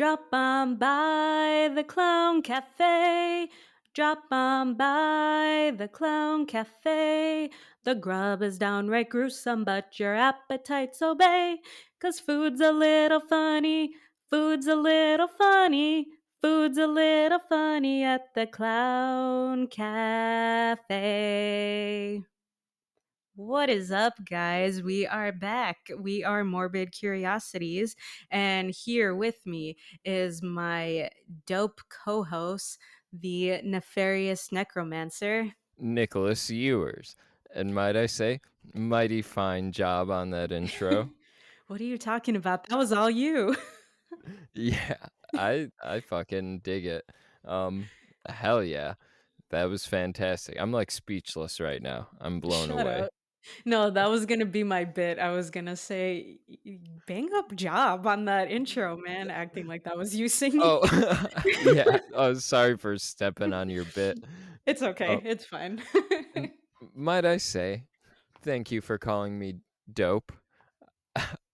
Drop on by the Clown Cafe. Drop on by the Clown Cafe. The grub is downright gruesome, but your appetites obey. 'Cause food's a little funny, food's a little funny, food's a little funny at the Clown Cafe. What is up, guys? We are back. We are Morbid Curiosities, and here with me is my dope co host, the nefarious necromancer. Nicholas Ewers. And might I say, mighty fine job on that intro. What are you talking about? That was all you. Yeah, I fucking dig it. Um, hell yeah. That was fantastic. I'm like speechless right now. I'm blown Shut away. up. No, that was gonna be my bit. I was gonna say, bang up job on that intro, man, acting like that was you singing. Oh, yeah. Oh, sorry for stepping on your bit. It's okay. Oh, It's fine. and might I say, thank you for calling me dope.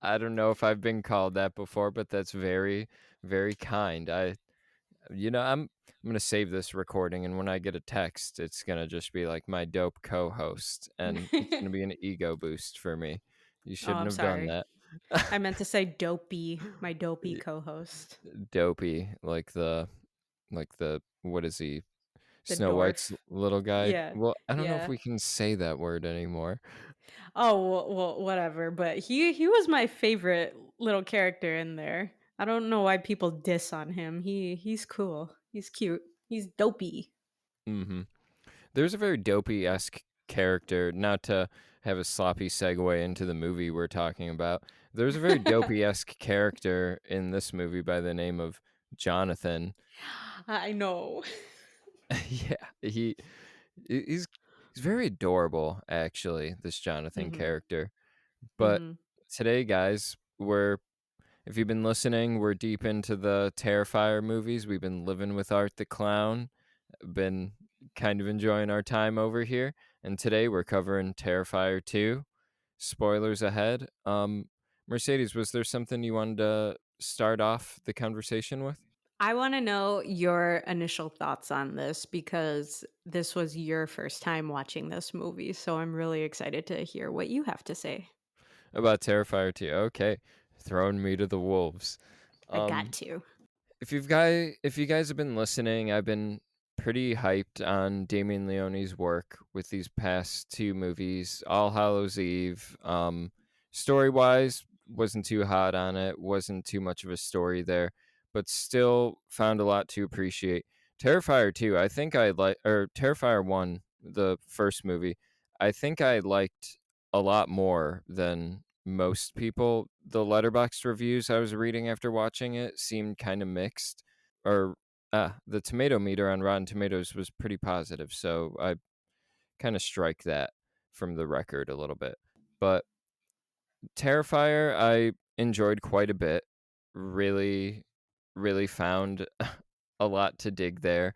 I don't know if I've been called that before, but that's very, very kind. I'm gonna save this recording, and when I get a text, it's gonna just be like my dope co-host, and it's gonna be an ego boost for me. You Oh, shouldn't I'm have done sorry. that. I meant to say dopey, my dopey co-host. Dopey, like the what is he? The Snow White's dwarf. little guy. Yeah. Well, I don't know if Yeah. we can say that word anymore. Oh, well, whatever, but he was my favorite little character in there. I don't know why people diss on him. He's cool. He's cute. He's dopey. hmm There's a very dopey-esque character, not to have a sloppy segue into the movie we're talking about. There's a very dopey-esque character in this movie by the name of Jonathan. I know. Yeah, he's he's very adorable, actually, this Jonathan Mhm. character. But Mhm. today, guys, we're if you've been listening, we're deep into the Terrifier movies. We've been living with Art the Clown, been kind of enjoying our time over here, and today we're covering Terrifier 2. Spoilers ahead. Mercedes, was there something you wanted to start off the conversation with? I want to know your initial thoughts on this because this was your first time watching this movie, so I'm really excited to hear what you have to say. About Terrifier 2. Okay. Throwing me to the wolves. I got Um to. if you guys have been listening, I've been pretty hyped on Damien Leone's work with these past two movies, All Hallows Eve. Story-wise, wasn't too hot on it, wasn't too much of a story there, but still found a lot to appreciate. Terrifier 2, I think I like or Terrifier 1, the first movie, I think I liked a lot more than most people. The letterboxd reviews I was reading after watching it seemed kind of mixed. Or the tomato meter on Rotten Tomatoes was pretty positive, so I kind of strike that from the record a little bit. But Terrifier, I enjoyed quite a bit. Really, really found a lot to dig there.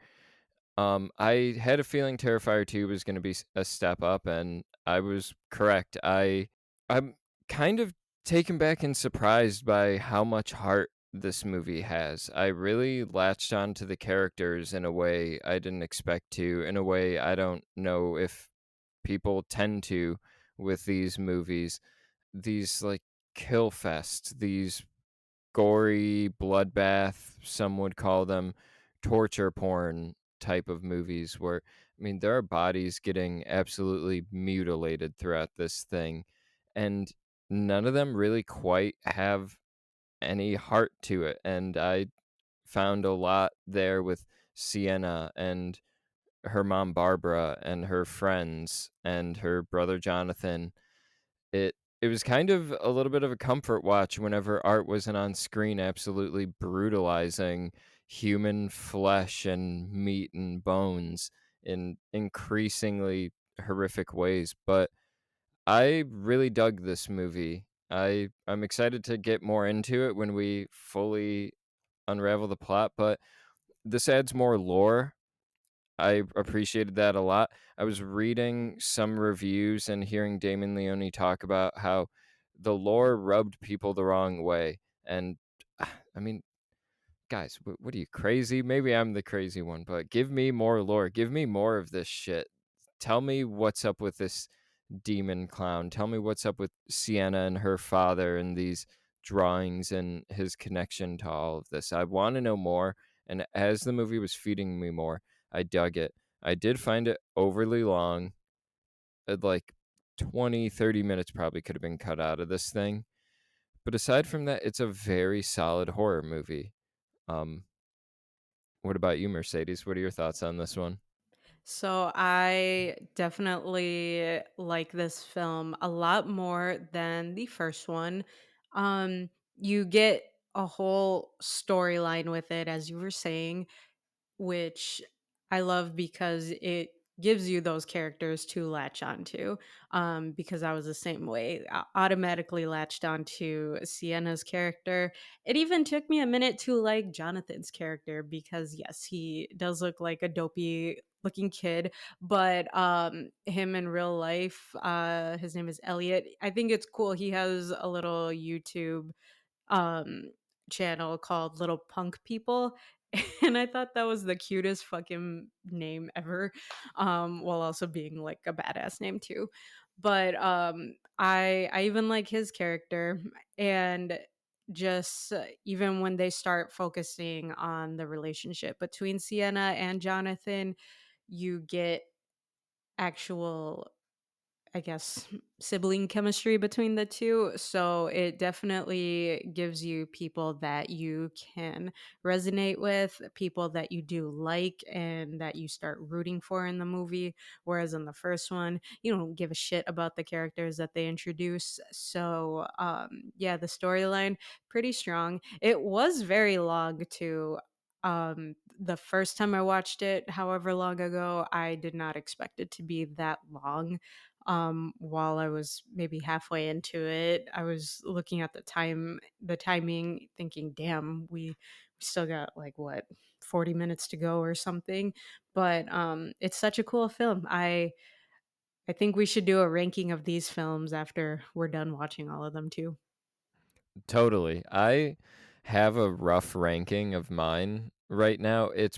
I had a feeling Terrifier 2 was going to be a step up, and I was correct. I'm kind of taken back and surprised by how much heart this movie has. I really latched onto the characters in a way I didn't expect to, in a way I don't know if people tend to with these movies. These like kill fest, these gory bloodbath, some would call them torture porn type of movies where I mean there are bodies getting absolutely mutilated throughout this thing, and none of them really quite have any heart to it. And I found a lot there with Sienna and her mom Barbara and her friends and her brother Jonathan. It was kind of a little bit of a comfort watch whenever Art wasn't on screen absolutely brutalizing human flesh and meat and bones in increasingly horrific ways. But I really dug this movie. I'm excited to get more into it when we fully unravel the plot, but this adds more lore. I appreciated that a lot. I was reading some reviews and hearing Damon Leone talk about how the lore rubbed people the wrong way. And I mean, guys, what are you crazy? Maybe I'm the crazy one, but give me more lore. Give me more of this shit. Tell me what's up with this demon clown. Tell me what's up with Sienna and her father and these drawings and his connection to all of this. I want to know more. And as the movie was feeding me more, I dug it. I did find it overly long. Like 20, 30 minutes probably could have been cut out of this thing. But aside from that, it's a very solid horror movie. Um, what about you, Mercedes? What are your thoughts on this one? So I definitely like this film a lot more than the first one. You get a whole storyline with it, as you were saying, which I love because it gives you those characters to latch onto. Because I was the same way. I automatically latched onto Sienna's character. It even took me a minute to like Jonathan's character because yes, he does look like a dopey looking kid, but him in real life, his name is Elliot. I think it's cool. He has a little YouTube um channel called Little Punk People. And I thought that was the cutest fucking name ever, while also being like a badass name too. But I even like his character. And just even when they start focusing on the relationship between Sienna and Jonathan, you get actual, I guess, sibling chemistry between the two. So it definitely gives you people that you can resonate with, people that you do like and that you start rooting for in the movie. Whereas in the first one, you don't give a shit about the characters that they introduce. So yeah, the storyline pretty strong. It was very long too. The first time I watched it, however long ago, I did not expect it to be that long. While I was maybe halfway into it, I was looking at the timing, thinking, damn, we still got like what, 40 minutes to go or something. But it's such a cool film. I think we should do a ranking of these films after we're done watching all of them too. Totally. I have a rough ranking of mine right now. It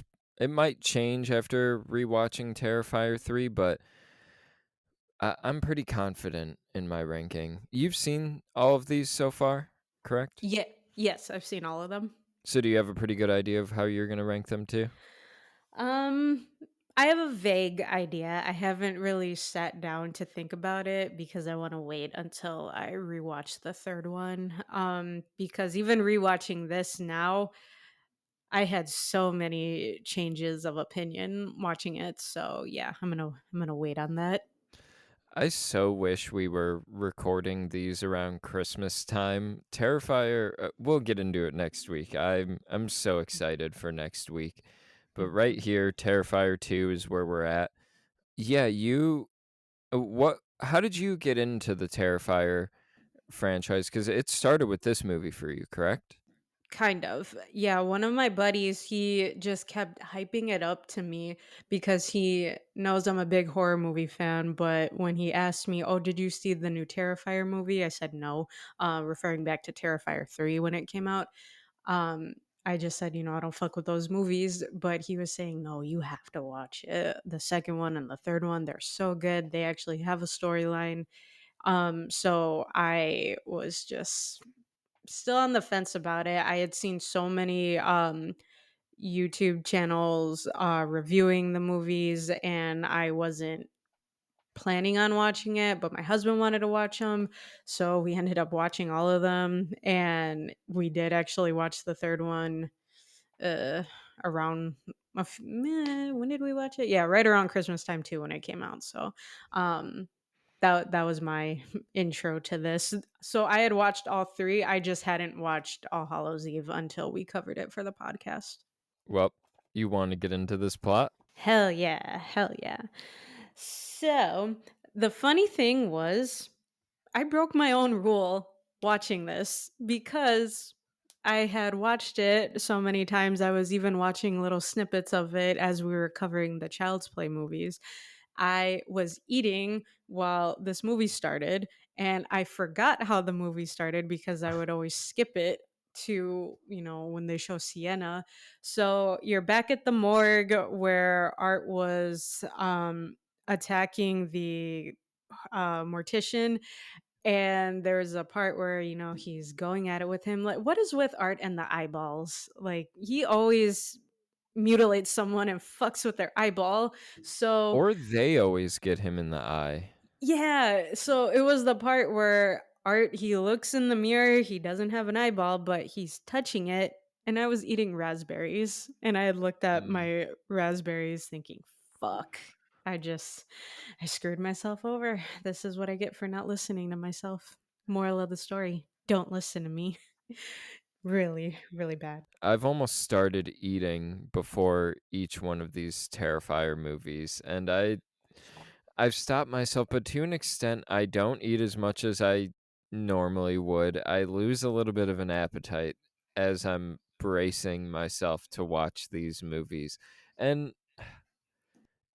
might change after rewatching Terrifier 3, but I'm pretty confident in my ranking. You've seen all of these so far, correct? Yeah, yes, I've seen all of them. So do you have a pretty good idea of how you're going to rank them too? Um, I have a vague idea. I haven't really sat down to think about it because I want to wait until I rewatch the third one. Because even rewatching this now, I had so many changes of opinion watching it. So yeah, I'm gonna wait on that. I so wish we were recording these around Christmas time. Terrifier, we'll get into it next week. I'm so excited for next week. But right here, Terrifier 2 is where we're at. Yeah, you what how did you get into the Terrifier franchise? Cuz it started with this movie for you, correct? Kind of. Yeah, one of my buddies, he just kept hyping it up to me because he knows I'm a big horror movie fan. But when he asked me, "Oh, did you see the new Terrifier movie?" I said no, referring back to Terrifier 3 when it came out. Um, I just said, I don't fuck with those movies. But he was saying, "No, you have to watch it. The second one and the third one, they're so good. They actually have a storyline." So I was just still on the fence about it. I had seen so many YouTube channels reviewing the movies, and I wasn't planning on watching it, but my husband wanted to watch them. So we ended up watching all of them. And we did actually watch the third one uh, around. When did we watch it? Yeah, right around Christmas time too when it came out. So um, that was my intro to this. So I had watched all three. I just hadn't watched All Hallows Eve until we covered it for the podcast. Well, you want to get into this plot? Hell yeah, hell yeah. So the funny thing was, I broke my own rule watching this because I had watched it so many times. I was even watching little snippets of it as we were covering the Child's Play movies. I was eating while this movie started, and I forgot how the movie started because I would always skip it. to, when they show Sienna. So you're back at the morgue where Art was attacking the mortician, and there's a part where, he's going at it with him. Like, what is with Art and the eyeballs? Like, he always mutilates someone and fucks with their eyeball. So Or they always get him in the eye. yeah, so it was the part where Art, he looks in the mirror, he doesn't have an eyeball, but he's touching it. And I was eating raspberries, and I had looked at Mm. my raspberries thinking, fuck, I just, I screwed myself over. This is what I get for not listening to myself. Moral of the story, don't listen to me. Really, really bad. I've almost started eating before each one of these Terrifier movies, and I've stopped myself, but to an extent, I don't eat as much as I normally would. I lose a little bit of an appetite as I'm bracing myself to watch these movies. And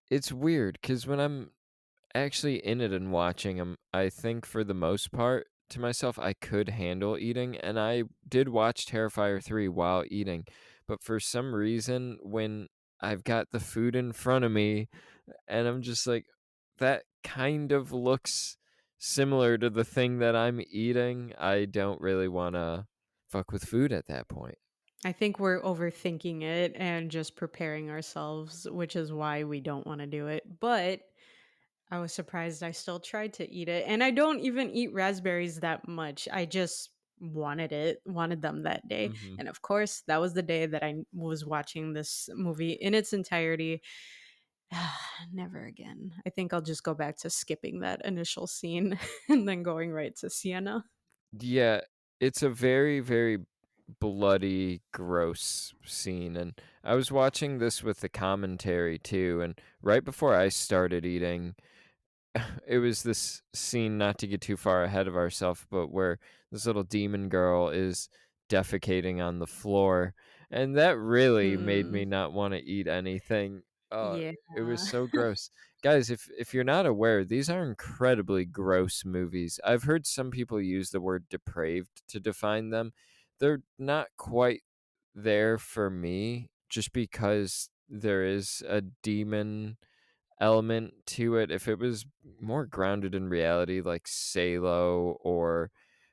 it's weird because when I'm actually in it and watching them, I think for the most part to myself, I could handle eating. And I did watch Terrifier 3 while eating. But for some reason, when I've got the food in front of me, and I'm just like, that kind of looks similar to the thing that I'm eating. I don't really want to fuck with food at that point. I think we're overthinking it and just preparing ourselves, which is why we don't want to do it. But I was surprised I still tried to eat it. And I don't even eat raspberries that much. I just wanted them that day. Hmm. And of course, that was the day that I was watching this movie in its entirety. Never again. I think I'll just go back to skipping that initial scene and then going right to Sienna. Yeah, it's a very, very bloody, gross scene. And I was watching this with the commentary too. And right before I started eating, it was this scene, not to get too far ahead of ourselves, but where this little demon girl is defecating on the floor, and that really made me Mm, not want to eat anything. yeah. It was so gross. Guys, if you're not aware, these are incredibly gross movies. I've heard some people use the word depraved to define them. They're not quite there for me just because there is a demon element to it. If it was more grounded in reality, like Salo or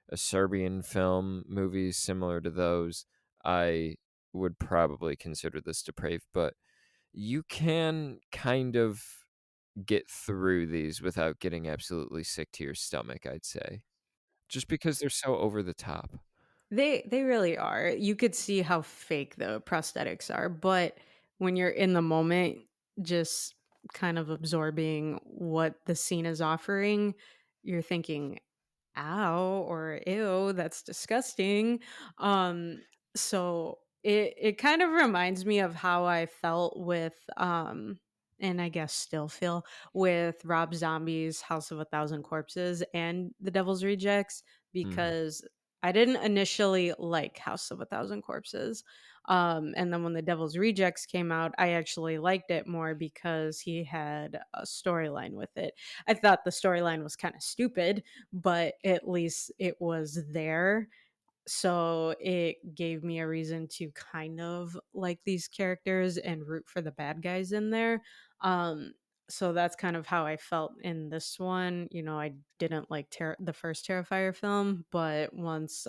a Serbian film, movies similar to those, I would probably consider this depraved. But you can kind of get through these without getting absolutely sick to your stomach, I'd say. Just because they're so over the top. They really are. You could see how fake the prosthetics are, but when you're in the moment, just kind of absorbing what the scene is offering, you're thinking, "Ow," or "Ew, that's disgusting." Um, so it kind of reminds me of how I felt with and I guess still feel with Rob Zombie's House of a Thousand Corpses and The Devil's Rejects, Mhm. because I didn't initially like House of a Thousand Corpses. And then when The Devil's Rejects came out, I actually liked it more because he had a storyline with it. I thought the storyline was kind of stupid, but at least it was there. So it gave me a reason to kind of like these characters and root for the bad guys in there. Um, so that's kind of how I felt in this one. I didn't like the first Terrifier film, but once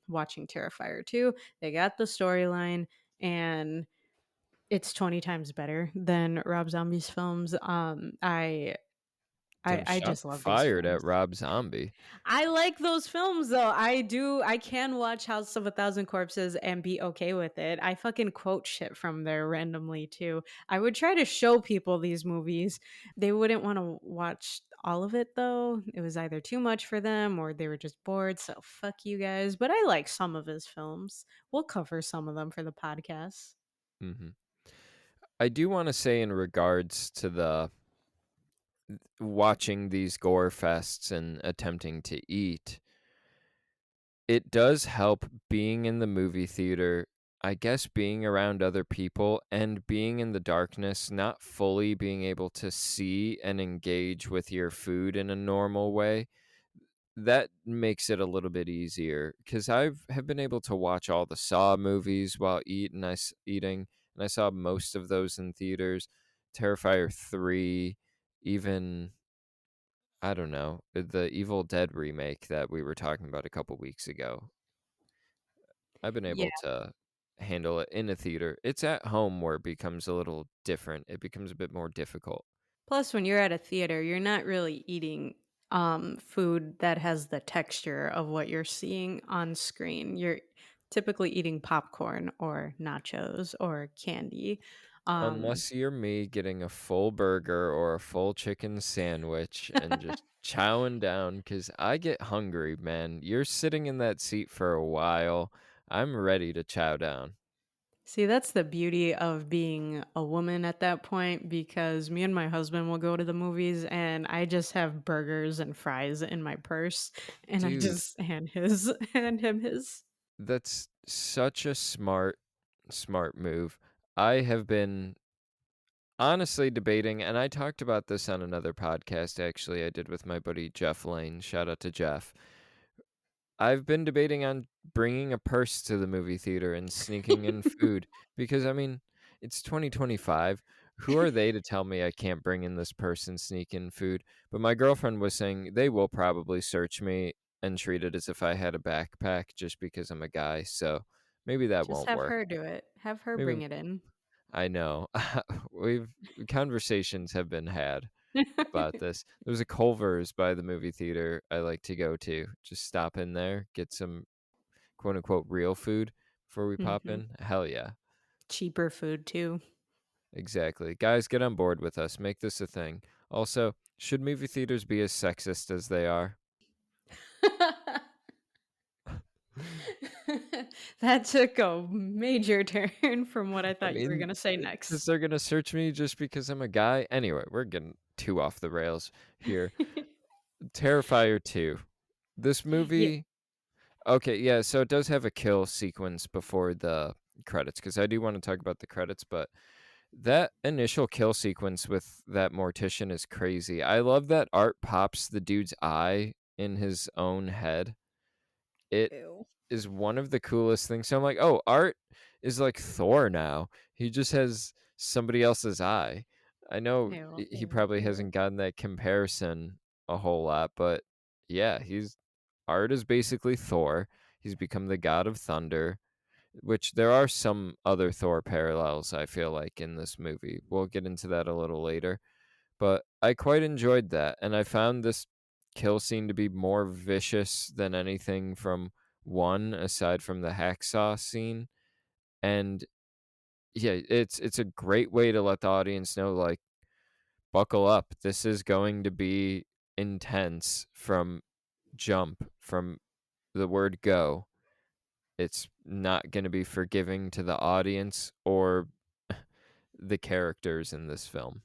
watching Terrifier 2, they got the storyline, and it's 20 times better than Rob Zombie's films. I Damn, I shots just love these fired at films. Rob Zombie. I like those films though. I can watch House of a Thousand Corpses and be okay with it. I fucking quote shit from there randomly too. I would try to show people these movies. They wouldn't want to watch all of it though. It was either too much for them or they were just bored. So fuck you guys. But I like some of his films. We'll cover some of them for the podcast. Mhm. I do wanna say in regards to the watching these gore fests and attempting to eat, it does help being in the movie theater, I guess being around other people and being in the darkness, not fully being able to see and engage with your food in a normal way. that makes it a little bit easier because have been able to watch all the Saw movies while eating, and I saw most of those in theaters. Terrifier 3, even I don't know, the Evil Dead remake that we were talking about a couple weeks ago. I've been Yeah. able to handle it in a theater. It's at home where it becomes a little different. It becomes a bit more difficult. Plus, when you're at a theater, you're not really eating food that has the texture of what you're seeing on screen. You're typically eating popcorn or nachos or candy. Um, Unless you're me getting a full burger or a full chicken sandwich and just chowing down, cause I get hungry, man. You're sitting in that seat for a while. I'm ready to chow down. See, that's the beauty of being a woman at that point because me and my husband will go to the movies and I just have burgers and fries in my purse and I Dude, just hand him his. that's such a smart move. I have been honestly debating, and I talked about this on another podcast actually I did with my buddy Jeff Lane. Shout out to Jeff. I've been debating on bringing a purse to the movie theater and sneaking in food because I mean, it's 2025. Who are they to tell me I can't bring in this purse and sneak in food? But my girlfriend was saying they will probably search me and treat it as if I had a backpack just because I'm a guy. So maybe that Just won't have work. her do it. Have her Maybe bring it in. I know. We've conversations have been had about this. There's a Culver's by the movie theater I like to go to. Just stop in there, get some quote unquote real food before we pop Mhm. in. Hell yeah. Cheaper food too. Exactly. Guys, get on board with us. Make this a thing. Also, should movie theaters be as sexist as they are? That took a major turn from what I I thought you were mean, gonna say because next. they're going to search me just because I'm a guy. Anyway, we're getting too off the rails here. Terrifier 2. This Yeah. movie. Okay, yeah, so it does have a kill sequence before the credits because I do want to talk about the credits, but that initial kill sequence with that mortician is crazy. I love that Art pops the dude's eye in his own head. It Ew. is one of the coolest things. So I'm like, oh, Art is like Thor now. He just has somebody else's eye. I know Ew, he ew, probably ew. hasn't gotten that comparison a whole lot, but yeah, he's Art is basically Thor. He's become the god of thunder, which there are some other Thor parallels, I feel like, in this movie. We'll get into that a little later. But I quite enjoyed that. And I found this kill scene to be more vicious than anything from one, aside from the hacksaw scene. And yeah, it's a great way to let the audience know, like, buckle up. This is going to be intense from jump, from the word go. It's not going to be forgiving to the audience or the characters in this film.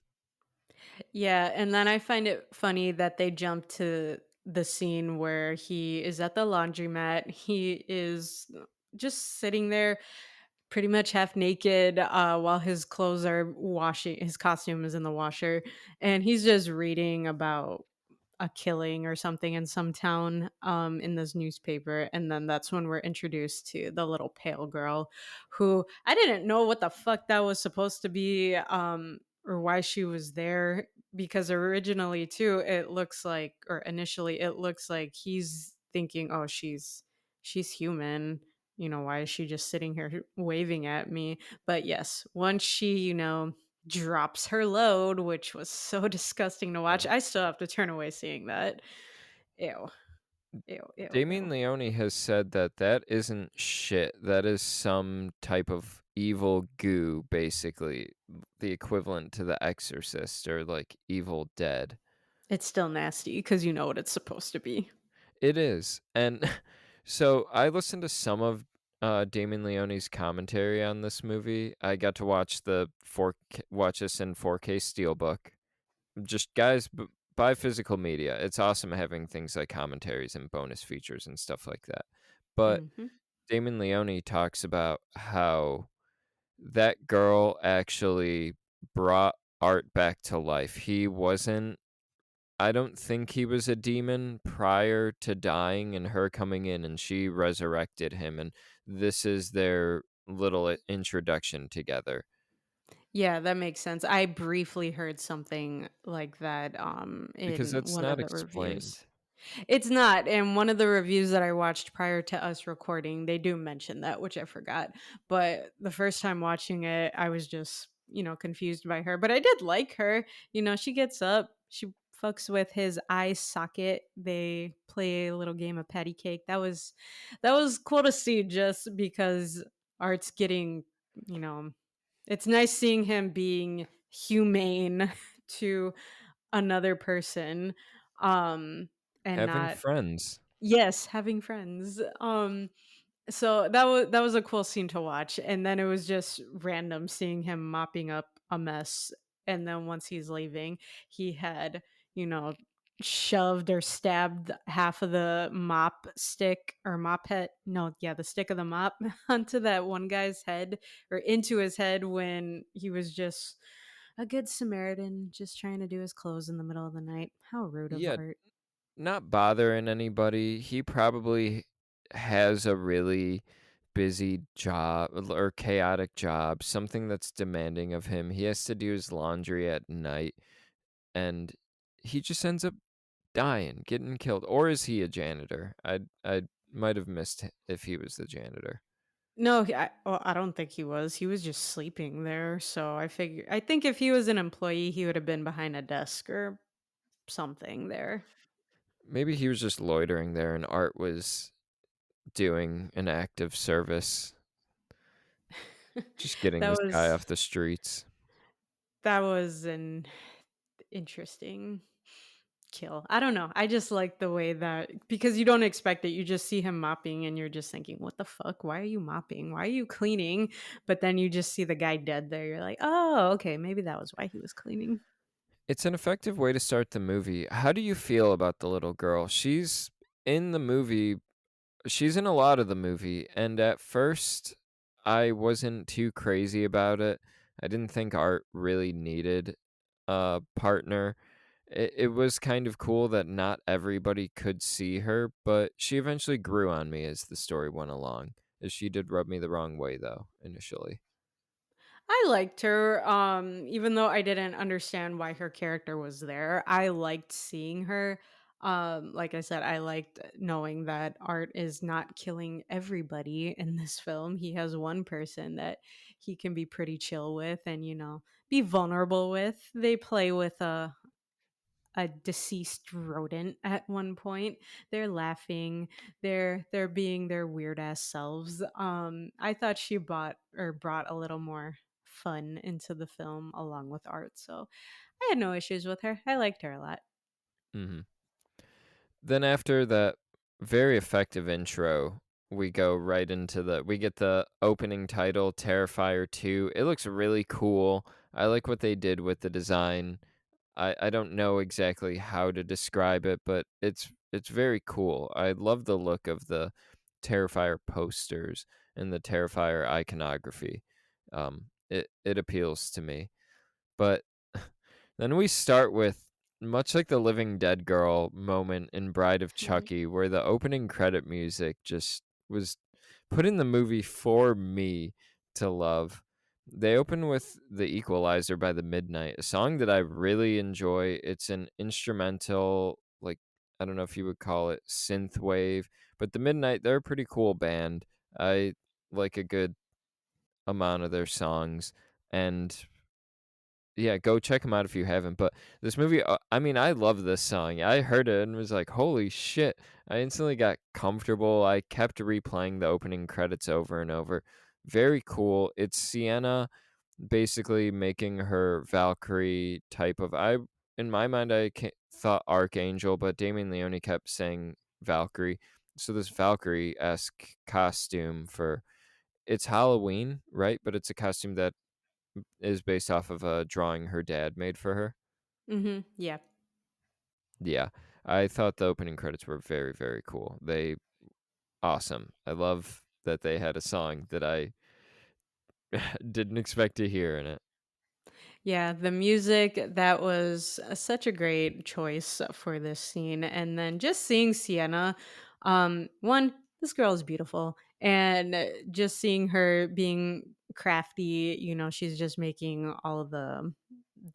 Yeah, and then I find it funny that they jump to the scene where he is at the laundromat. He is just sitting there pretty much half naked while his clothes are washing, his costume is in the washer, and he's just reading about a killing or something in some town in this newspaper, and then that's when we're introduced to the little pale girl who I didn't know what the fuck that was supposed to be, or why she was there, because originally too it looks like, or initially it looks like he's thinking, oh, she's human, why is she just sitting here waving at me? But yes, once she, drops her load, which was so disgusting to watch. Yeah. I still have to turn away seeing that. Ew. Ew, ew, Damien ew. Leone has said that that isn't shit. That is some type of evil goo, basically, the equivalent to The Exorcist or like Evil Dead. It's still nasty because you know what it's supposed to be. It is. And so I listened to some of Damien Leone's commentary on this movie. I got to watch watch this in 4K Steelbook. Just guys, buy physical media. It's awesome having things like commentaries and bonus features and stuff like that. But Mhm. Damon Leone talks about how that girl actually brought Art back to life. He wasn't I don't think he was a demon prior to dying and her coming in and she resurrected him, and this is their little introduction together Yeah, that makes sense. I briefly heard something like that because in that's one of not the reviews. explained. It's not, and one of the reviews that I watched prior to us recording, they do mention that, which I forgot. But the first time watching it, I was just, confused by her. But I did like her. She gets up, she fucks with his eye socket. They play a little game of patty cake. That was cool to see just because Art's getting, you know, it's nice seeing him being humane to another person. Um and Having not friends. Yes, having friends. So that was a cool scene to watch, and then it was just random seeing him mopping up a mess, and then once he's leaving, he had, you know, shoved or stabbed half of the mop stick or mop head. No, yeah, the stick of the mop onto that one guy's head or into his head when he was just a good Samaritan just trying to do his clothes in the middle of the night. How rude of Yeah, Art. not bothering anybody. He probably has a really busy job or chaotic job, something that's demanding of him. He has to do his laundry at night and he just ends up dying, getting killed. Or is he a janitor? I might have missed if he was the janitor. No, I don't think he was. He was just sleeping there. So I think if he was an employee, he would have been behind a desk or something there. Maybe he was just loitering there and Art was doing an act of service, just getting that this guy was off the streets. that was an interesting kill. I don't know. I just like the way that because you don't expect it. You just see him mopping and you're just thinking, "What the fuck? Why are you mopping? Why are you cleaning?" But then you just see the guy dead there. You're like, "Oh, okay, maybe that was why he was cleaning." It's an effective way to start the movie. How do you feel about the little girl? She's in the movie. She's in a lot of the movie, and at first, I wasn't too crazy about it. I didn't think Art really needed a partner. It was kind of cool that not everybody could see her, but she eventually grew on me as the story went along. As she did rub me the wrong way, though, initially. I liked her, even though I didn't understand why her character was there. I liked seeing her. Like I said, I liked knowing that Art is not killing everybody in this film. He has one person that he can be pretty chill with and, be vulnerable with. They play with a deceased rodent at one point. They're laughing. They're being their weird ass selves. I thought she brought a little more fun into the film along with Art. So I had no issues with her. I liked her a lot. Hmm. Then after that very effective intro, we go right into we get the opening title, Terrifier 2. It looks really cool. I like what they did with the design. I don't know exactly how to describe it, but it's very cool. I love the look of the Terrifier posters and the Terrifier iconography. It appeals to me. But then we start with much like the Living Dead girl moment in Bride of Mhm. Chucky, where the opening credit music just was put in the movie for me to love. They open with The Equalizer by the Midnight, a song that I really enjoy. It's an instrumental, like, I don't know if you would call it synth wave, but the Midnight, they're a pretty cool band. I like a good amount of their songs. And yeah, go check them out if you haven't. But this movie, I mean, I love this song. I heard it and was like, holy shit. I instantly got comfortable. I kept replaying the opening credits over and over. Very cool. It's Sienna basically making her Valkyrie type of. In my mind, thought Archangel, but Damien Leone kept saying Valkyrie. So this Valkyrie esque costume for. It's Halloween, right? But it's a costume that is based off of a drawing her dad made for her. Mhm. Yeah. Yeah. I thought the opening credits were very, very cool. They awesome. I love that they had a song that I didn't expect to hear in it. Yeah, the music, that was such a great choice for this scene. And then just seeing Sienna, one, this girl is beautiful. And just seeing her being crafty, she's just making all of the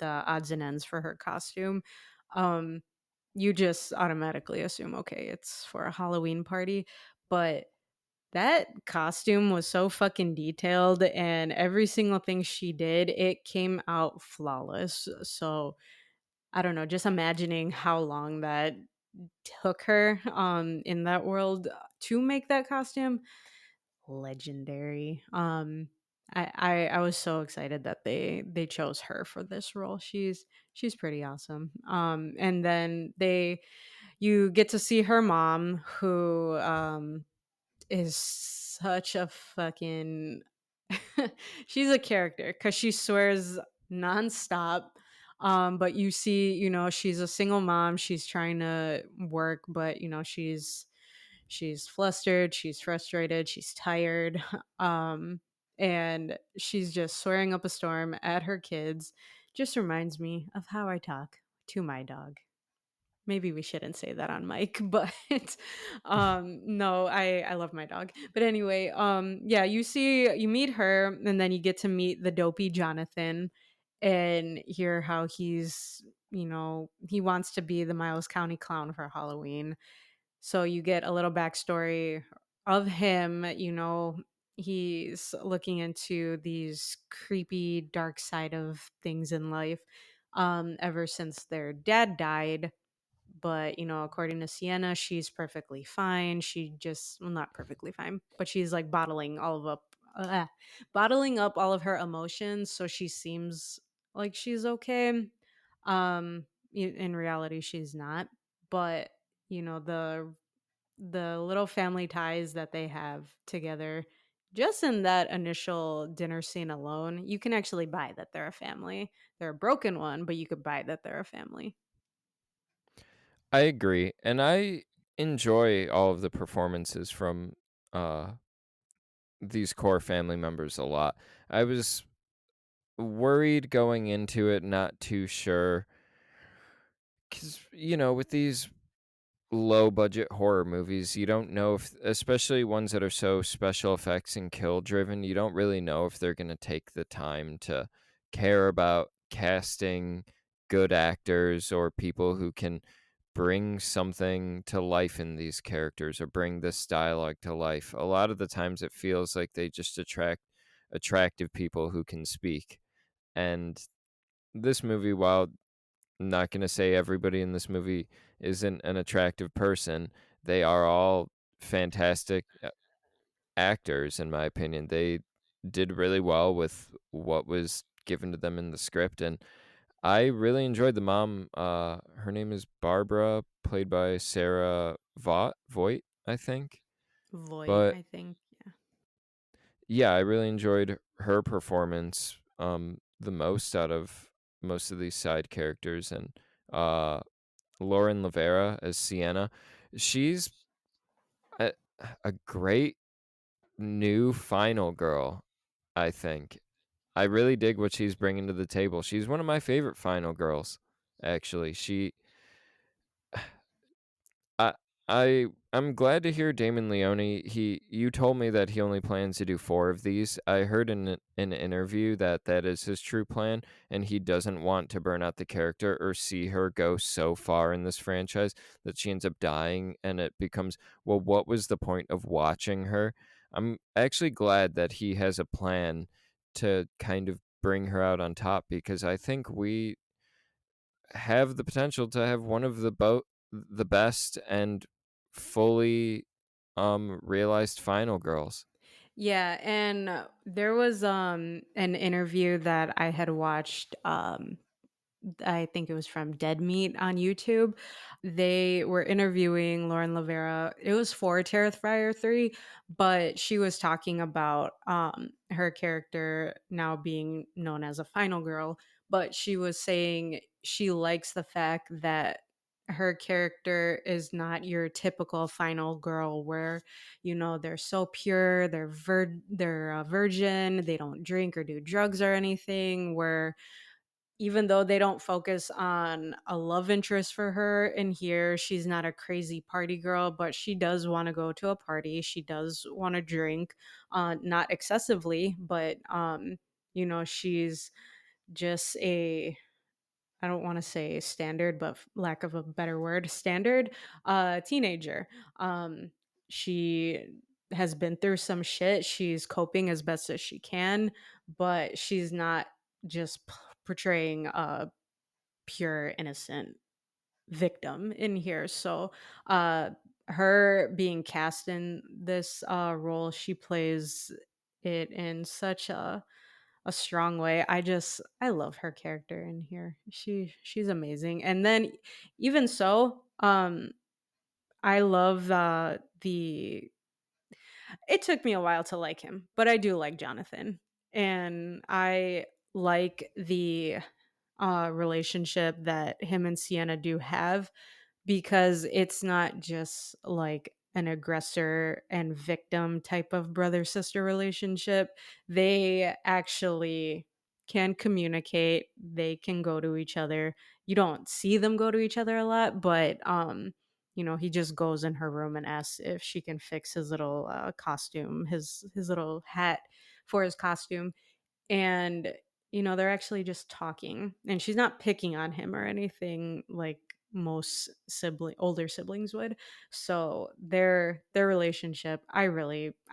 odds and ends for her costume. Um, you just automatically assume, okay, it's for a Halloween party. But that costume was so fucking detailed, and every single thing she did, it came out flawless. So, I don't know, just imagining how long that took her in that world to make that costume, legendary. I was so excited that they chose her for this role. She's pretty awesome. And then you get to see her mom, who is such a fucking she's a character because she swears nonstop. But you see, she's a single mom. She's trying to work, but she's flustered, she's frustrated, she's tired. And she's just swearing up a storm at her kids. Just reminds me of how I talk to my dog. Maybe we shouldn't say that on mic, but no, I love my dog. But anyway, yeah, you meet her, and then you get to meet the dopey Jonathan and hear how he wants to be the Miles County clown for Halloween. So you get a little backstory of him. He's looking into these creepy dark side of things in life, ever since their dad died. But according to Sienna, she's perfectly fine. She just, well, not perfectly fine, but she's like bottling up all of her emotions, so she seems like she's okay. In reality she's not. But the little family ties that they have together, just in that initial dinner scene alone, you can actually buy that they're a family. They're a broken one, but you could buy that they're a family. I agree, and I enjoy all of the performances from uh these core family members a lot. I was worried going into it, not too sure, because with these low budget horror movies, you don't know if, especially ones that are so special effects and kill driven, you don't really know if they're going to take the time to care about casting good actors or people who can bring something to life in these characters or bring this dialogue to life. A lot of the times it feels like they just attract attractive people who can speak. And this movie, while not going to say everybody in this movie isn't an attractive person. They are all fantastic actors, in my opinion. They did really well with what was given to them in the script, and I really enjoyed the mom. Her name is Barbara, played by Sarah Voigt, I think. Voight, But I think. Yeah. yeah, I really enjoyed her performance the most out of most of these side characters, and uh Lauren Lavera as Sienna. She's a, a great new final girl, I think. I really dig what she's bringing to the table. She's one of my favorite final girls, actually. I I'm glad to hear Damon Leone. You told me that he only plans to do 4 of these. I heard in an interview that that is his true plan, and he doesn't want to burn out the character or see her go so far in this franchise that she ends up dying and it becomes, well, what was the point of watching her? I'm actually glad that he has a plan to kind of bring her out on top, because I think we have the potential to have one of the best and fully realized final girls. Yeah, and there was an interview that I had watched. I think it was from Dead Meat on YouTube. They were interviewing Lauren Lavera. It was for Terrifier 3, but she was talking about her character now being known as a final girl. But she was saying she likes the fact that her character is not your typical final girl where they're so pure, they're a virgin, they don't drink or do drugs or anything, where even though they don't focus on a love interest for her in here, she's not a crazy party girl, but she does want to go to a party. She does want to drink, not excessively, but she's just a, I don't want to say standard, but lack of a better word, standard teenager. Um, she has been through some shit. She's coping as best as she can, but she's not just portraying a pure innocent victim in here. So, uh, her being cast in this role, she plays it in such a strong way. I love her character in here. She's amazing. And then even so, I love the it took me a while to like him, but I do like Jonathan. And I like the relationship that him and Sienna do have, because it's not just like an aggressor and victim type of brother sister relationship. They actually can communicate, they can go to each other. You don't see them go to each other a lot, but he just goes in her room and asks if she can fix his little costume, his little hat for his costume. And they're actually just talking, and she's not picking on him or anything like most older siblings would. So their relationship, I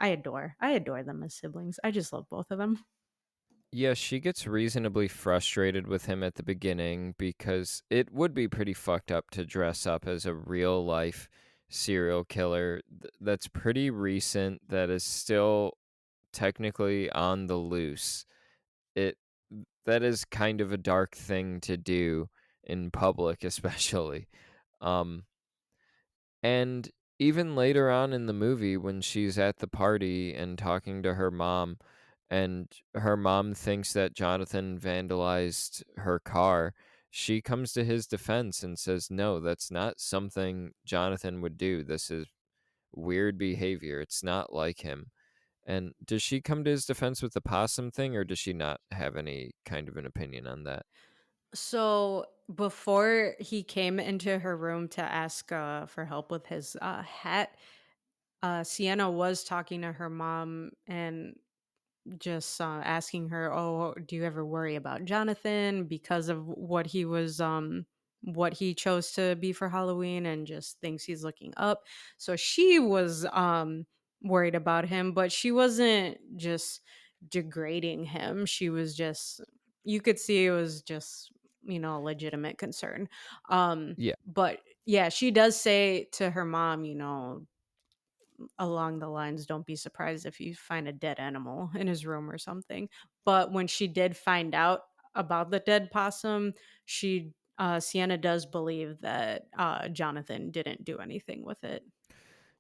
adore them as siblings. I just love both of them. Yeah, she gets reasonably frustrated with him at the beginning because it would be pretty fucked up to dress up as a real life serial killer that's pretty recent, that is still technically on the loose. It That is kind of a dark thing to do in public, especially. Um and even later on in the movie, when she's at the party and talking to her mom, and her mom thinks that Jonathan vandalized her car, she comes to his defense and says, "No, that's not something Jonathan would do. This is weird behavior. It's not like him." And does she come to his defense with the possum thing, or does she not have any kind of an opinion on that? So before he came into her room to ask for help with his hat, Sienna was talking to her mom and just asking her, "Oh, do you ever worry about Jonathan because of what he chose to be for Halloween, and just things he's looking up?" So she was worried about him, but she wasn't just degrading him. She was just, you could see it was just, a legitimate concern. Yeah. But yeah, she does say to her mom, along the lines, "Don't be surprised if you find a dead animal in his room or something." But when she did find out about the dead possum, Sienna does believe that Jonathan didn't do anything with it.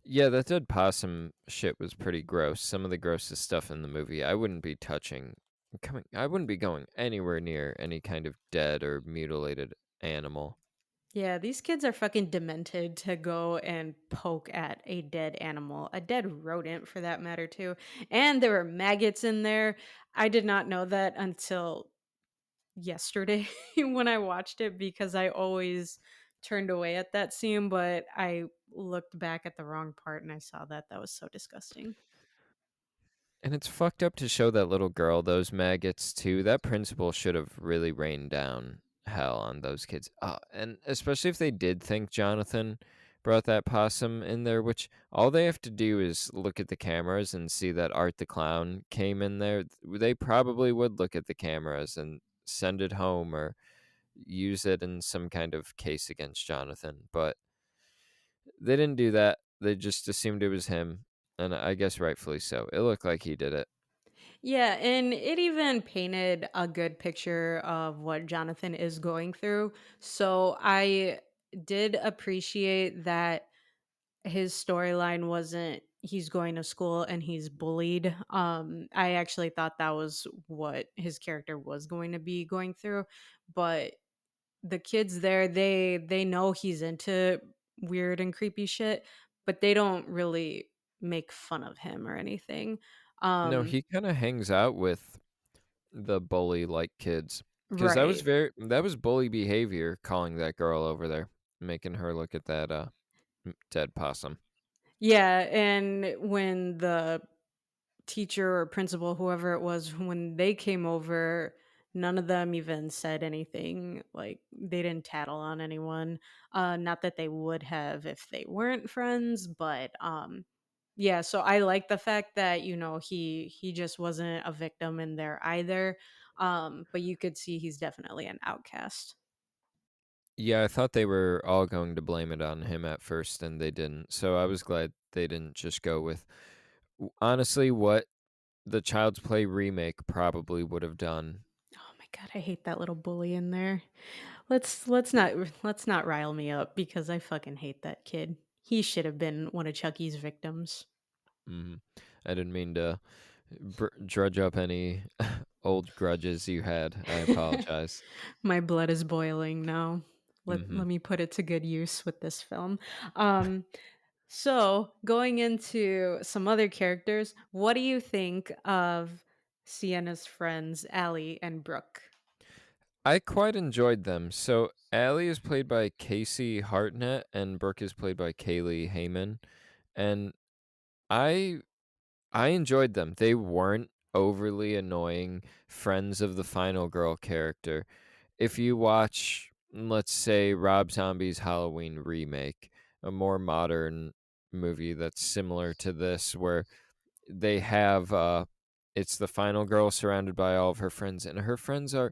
Yeah, that dead possum shit was pretty gross. Some of the grossest stuff in the movie. I wouldn't be going anywhere near any kind of dead or mutilated animal. Yeah, these kids are fucking demented to go and poke at a dead animal, a dead rodent for that matter, too. And there were maggots in there. I did not know that until yesterday when I watched it, because I always turned away at that scene, but I looked back at the wrong part and I saw that. That was so disgusting. And it's fucked up to show that little girl those maggots too. That principal should have really rained down hell on those kids. And especially if they did think Jonathan brought that possum in there, which all they have to do is look at the cameras and see that Art the Clown came in there. They probably would look at the cameras and send it home or use it in some kind of case against Jonathan. But they didn't do that. They just assumed it was him. And I guess rightfully so. It looked like he did it. Yeah, and it even painted a good picture of what Jonathan is going through. So I did appreciate that his storyline wasn't he's going to school and he's bullied. I actually thought that was what his character was going to be going through, but the kids there, they know he's into weird and creepy shit, but they don't really make fun of him or anything. No, Um he kinda hangs out with the bully-like kids. 'Cause Right. that was bully behavior calling that girl over there, making her look at that, dead possum. Yeah, and when the teacher or principal, whoever it was, when they came over, none of them even said anything. Like they didn't tattle on anyone. Not that they would have if they weren't friends, but yeah, so I like the fact that, he just wasn't a victim in there either. But you could see he's definitely an outcast. Yeah, I thought they were all going to blame it on him at first, and they didn't, so I was glad they didn't just go with honestly, what the Child's Play remake probably would have done. Oh my god, I hate that little bully in there. Let's not rile me up because I fucking hate that kid. He should have been one of Chucky's victims. Mhm. I didn't mean to drudge up any old grudges you had. I apologize. My blood is boiling now. Let Mhm. me put it to good use with this film. Um, so going into some other characters, what do you think of Sienna's friends, Allie and Brooke? I quite enjoyed them. So Allie is played by Casey Hartnett, and Brooke is played by Kaylee Heyman, and I I enjoyed them. They weren't overly annoying friends of the final girl character. If you watch, let's say, Rob Zombie's Halloween remake, a more modern movie that's similar to this, where they have it's the final girl surrounded by all of her friends, and her friends are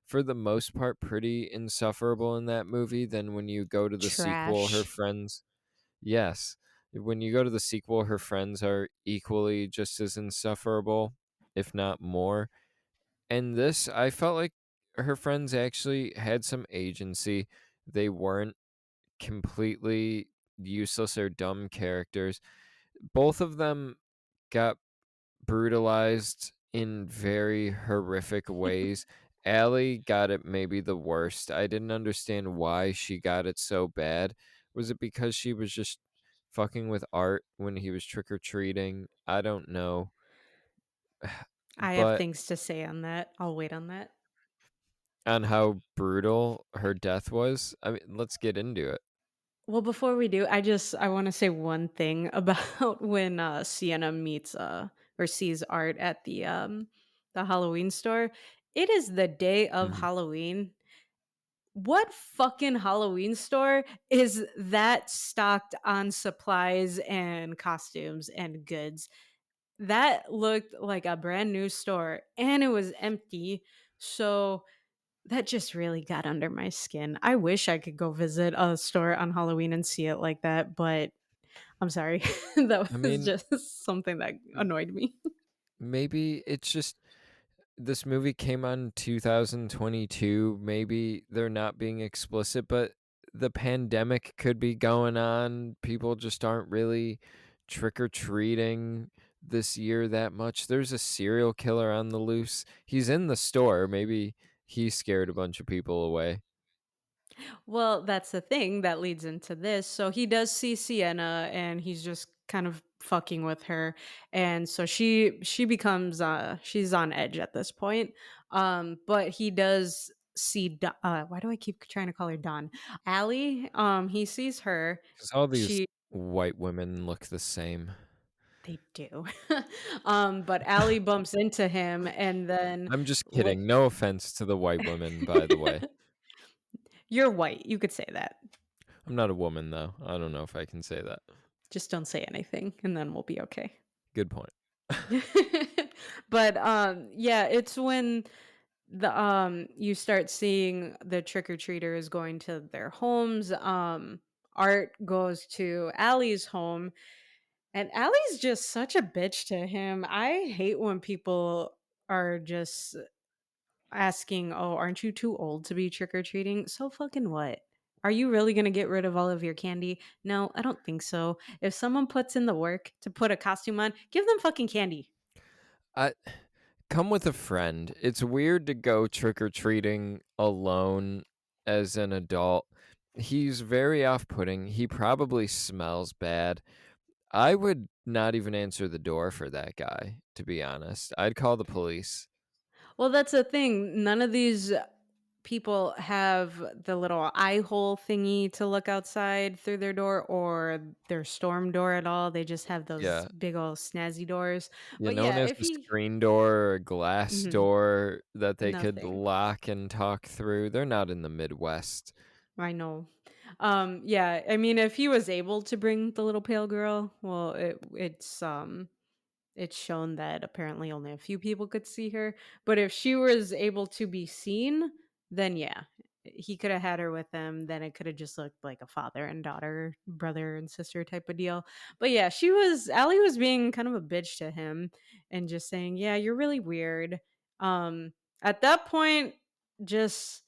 for the most part pretty insufferable in that movie. Then when you go to the sequel, her Trash. friends, yes, when you go to the sequel, her friends are equally just as insufferable, if not more. And this, I felt like her friends actually had some agency. They weren't completely useless or dumb characters. Both of them got brutalized in very horrific ways. Allie got it maybe the worst. I didn't understand why she got it so bad. Was it because she was just fucking with Art when he was trick or treating? I don't know. I have But things to say on that. I'll wait on that. on how brutal her death was, I mean, let's get into it. Well, before we do, I want to say one thing about when Sienna meets or sees Art at the Halloween store. It is the day of Mhm. Halloween. What fucking Halloween store is that stocked on supplies and costumes and goods? That looked like a brand new store and it was empty. So that just really got under my skin. I wish I could go visit a store on Halloween and see it like that, but I'm sorry. That I was mean, just something that annoyed me. maybe it's just this movie came out in 2022. Maybe they're not being explicit, but the pandemic could be going on. People just aren't really trick or treating this year that much. There's a serial killer on the loose. He's in the store. Maybe he scared a bunch of people away. Well, that's the thing that leads into this. So he does see Sienna and he's just kind of fucking with her. And so she becomes she's on edge at this point. But he does see why do I keep trying to call her Dawn? Allie, he sees her. Because all these She white women look the same. They do. But Allie bumps into him and then I'm just look kidding. No offense to the white women, by the way. You're white. You could say that. I'm not a woman, though. I don't know if I can say that. Just don't say anything and then we'll be okay. Good point. But yeah, it's when the you start seeing the trick-or-treaters going to their homes. Art goes to Allie's home and Allie's just such a bitch to him. I hate when people are just asking, "Oh, aren't you too old to be trick-or-treating?" So fucking what? Are you really going to get rid of all of your candy? No, I don't think so. If someone puts in the work to put a costume on, give them fucking candy. I come with a friend. It's weird to go trick or treating alone as an adult. He's very off putting. He probably smells bad. I would not even answer the door for that guy, to be honest. I'd call the police. Well, that's the thing. None of these. people have the little eye hole thingy to look outside through their door or their storm door at all. They just have those Yeah. big old snazzy doors. Yeah, But no one yeah, has if a he screen door or a glass Mhm, door that they could nothing. lock and talk through. They're not in the Midwest. I know. Yeah, I mean if he was able to bring the little pale girl, well it's shown that apparently only a few people could see her, but if she was able to be seen, then yeah, he could have had her with him, then it could have just looked like a father and daughter, brother and sister type of deal. But yeah, Allie was being kind of a bitch to him and just saying, "Yeah, you're really weird." Um at that point, just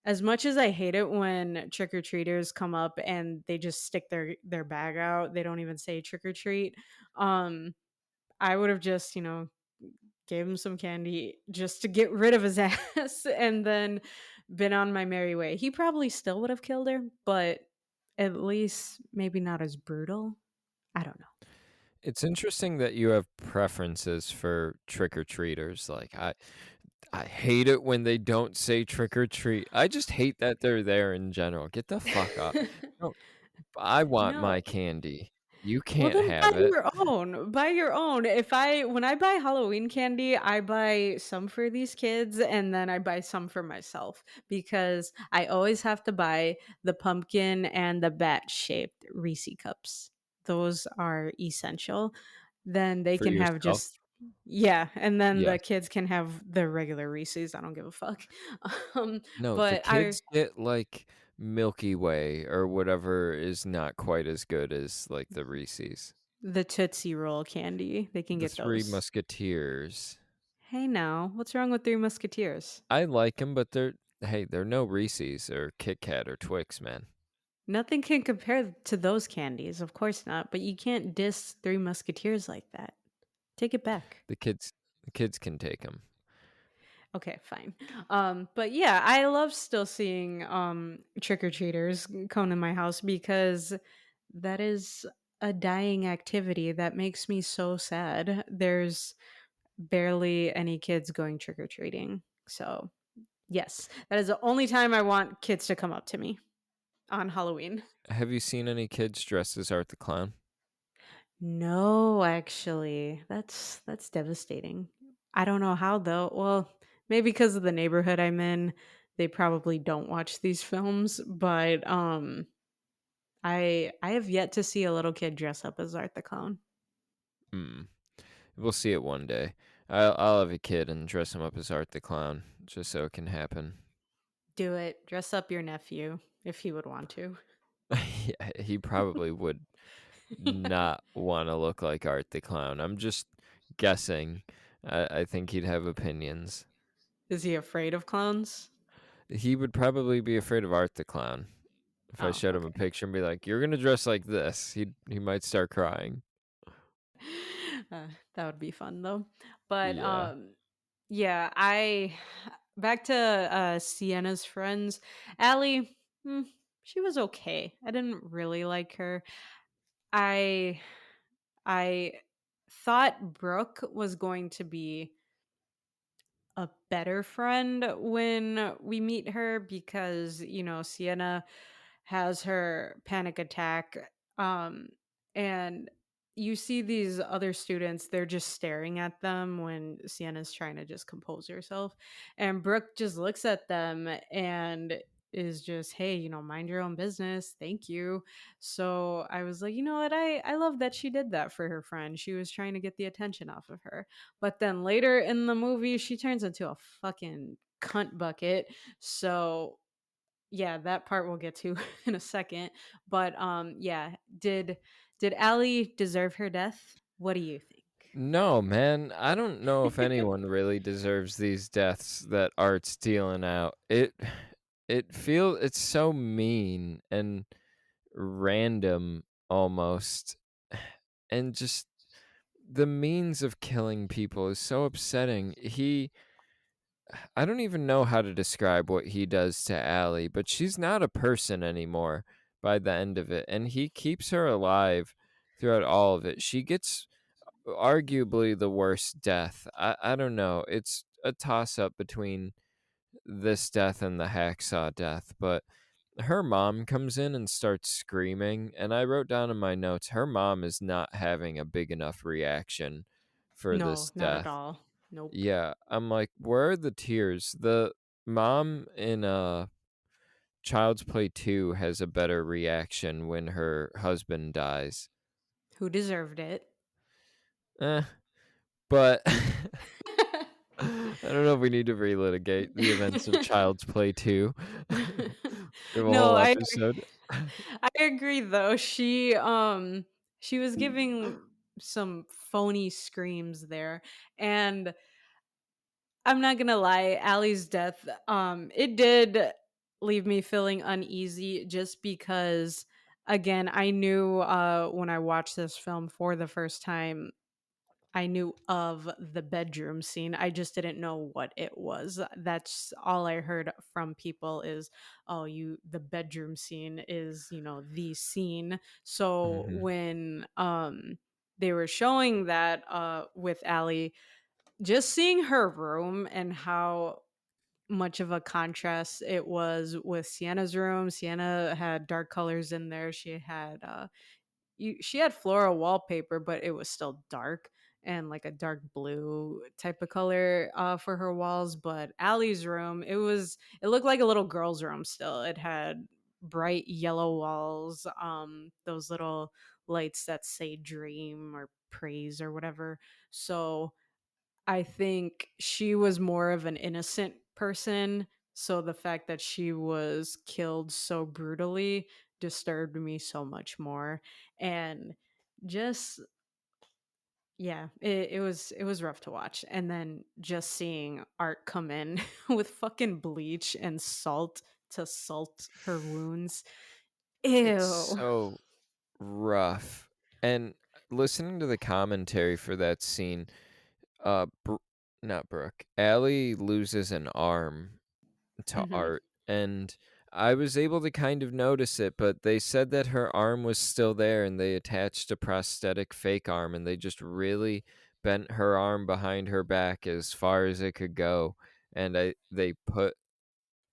as much as I hate it when trick or treaters come up and they just stick their bag out, they don't even say trick or treat. Um I would have just, gave him some candy just to get rid of his ass and then been on my merry way. He probably still would have killed her, but at least maybe not as brutal. I don't know. It's interesting that you have preferences for trick-or-treaters, like, I hate it when they don't say trick or treat. I just hate that they're there in general. Get the fuck up. No, I want No. my candy. You Well, can't then buy have it. your own. Buy your own. When I buy Halloween candy, I buy some for these kids and then I buy some for myself because I always have to buy the pumpkin and the bat shaped Reese cups. Those are essential. Then they For can have yourself? just yeah, and then the Yes. kids can have the regular Reese's. I don't give a fuck. No, the But I kids get, like, Milky Way or whatever is not quite as good as, like, the Reese's. the Tootsie Roll candy, they can The get Three those. Musketeers. Hey now, what's wrong with Three Musketeers? I like them, but they're no Reese's or Kit Kat or Twix, man. Nothing can compare to those candies, of course not, but you can't diss Three Musketeers like that. Take it back. The kids the kids can take them. Okay, fine. But yeah, I love still seeing trick-or-treaters come to my house because that is a dying activity that makes me so sad. There's barely any kids going trick-or-treating. So, yes, that is the only time I want kids to come up to me on Halloween. Have you seen any kids dressed as Art the Clown? No, actually. That's devastating. I don't know how though. Well, maybe because of the neighborhood I'm in, they probably don't watch these films, but I have yet to see a little kid dress up as Art the Clown. Hmm. We'll see it one day. I'll have a kid and dress him up as Art the Clown, just so it can happen. Do it. Dress up your nephew if he would want to. Yeah, he probably would not want to look like Art the Clown. I'm just guessing. I think he'd have opinions. Is he afraid of clowns? He would probably be afraid of Art the Clown. If I Oh, showed him a okay. picture and be like, "You're gonna dress like this," he might start crying. That would be fun though. But Yeah. yeah, I back to Sienna's friends. Allie, she was okay. I didn't really like her. I I thought Brooke was going to be a better friend when we meet her because Sienna has her panic attack and you see these other students, they're just staring at them when Sienna's trying to just compose herself, and Brooke just looks at them and is just, hey, mind your own business, thank you. So I was like, you know what, I love that she did that for her friend. She was trying to get the attention off of her, but then later in the movie, she turns into a fucking cunt bucket. So yeah, that part we'll get to in a second. But yeah, did Allie deserve her death? What do you think? No, man. I don't know if anyone really deserves these deaths that Art's dealing out. It's so mean and random almost. And just the means of killing people is so upsetting. I don't even know how to describe what he does to Allie, but she's not a person anymore by the end of it. And he keeps her alive throughout all of it. She gets arguably the worst death. I don't know. It's a toss up between this death and the hacksaw death, but her mom comes in and starts screaming, and I wrote down in my notes, her mom is not having a big enough reaction for No, this not at death. all. Nope. Yeah, I'm like, where are the tears? The mom in Child's Play 2 has a better reaction when her husband dies. Who deserved it? Eh, but I don't know if we need to relitigate the events of Child's Play 2. We have a No, whole I episode. I agree though. She was giving some phony screams there, and I'm not gonna lie, Allie's death, it did leave me feeling uneasy just because, again, I knew when I watched this film for the first time, I knew of the bedroom scene. I just didn't know what it was. That's all I heard from people is, oh, the bedroom scene is, the scene. So Mhm. when they were showing that with Allie, just seeing her room and how much of a contrast it was with Sienna's room. Sienna had dark colors in there. She had floral wallpaper, but it was still dark and like a dark blue type of color for her walls. But Allie's room, it looked like a little girl's room still. It had bright yellow walls, those little lights that say dream or praise or whatever. So I think she was more of an innocent person. So the fact that she was killed so brutally disturbed me so much more. And just yeah, it was rough to watch. And then just seeing Art come in with fucking bleach and salt to salt her wounds. It's Ew. so rough. And listening to the commentary for that scene, not Brooke, Allie loses an arm to Mhm. Art, and I was able to kind of notice it, but they said that her arm was still there, and they attached a prosthetic fake arm, and they just really bent her arm behind her back as far as it could go, and they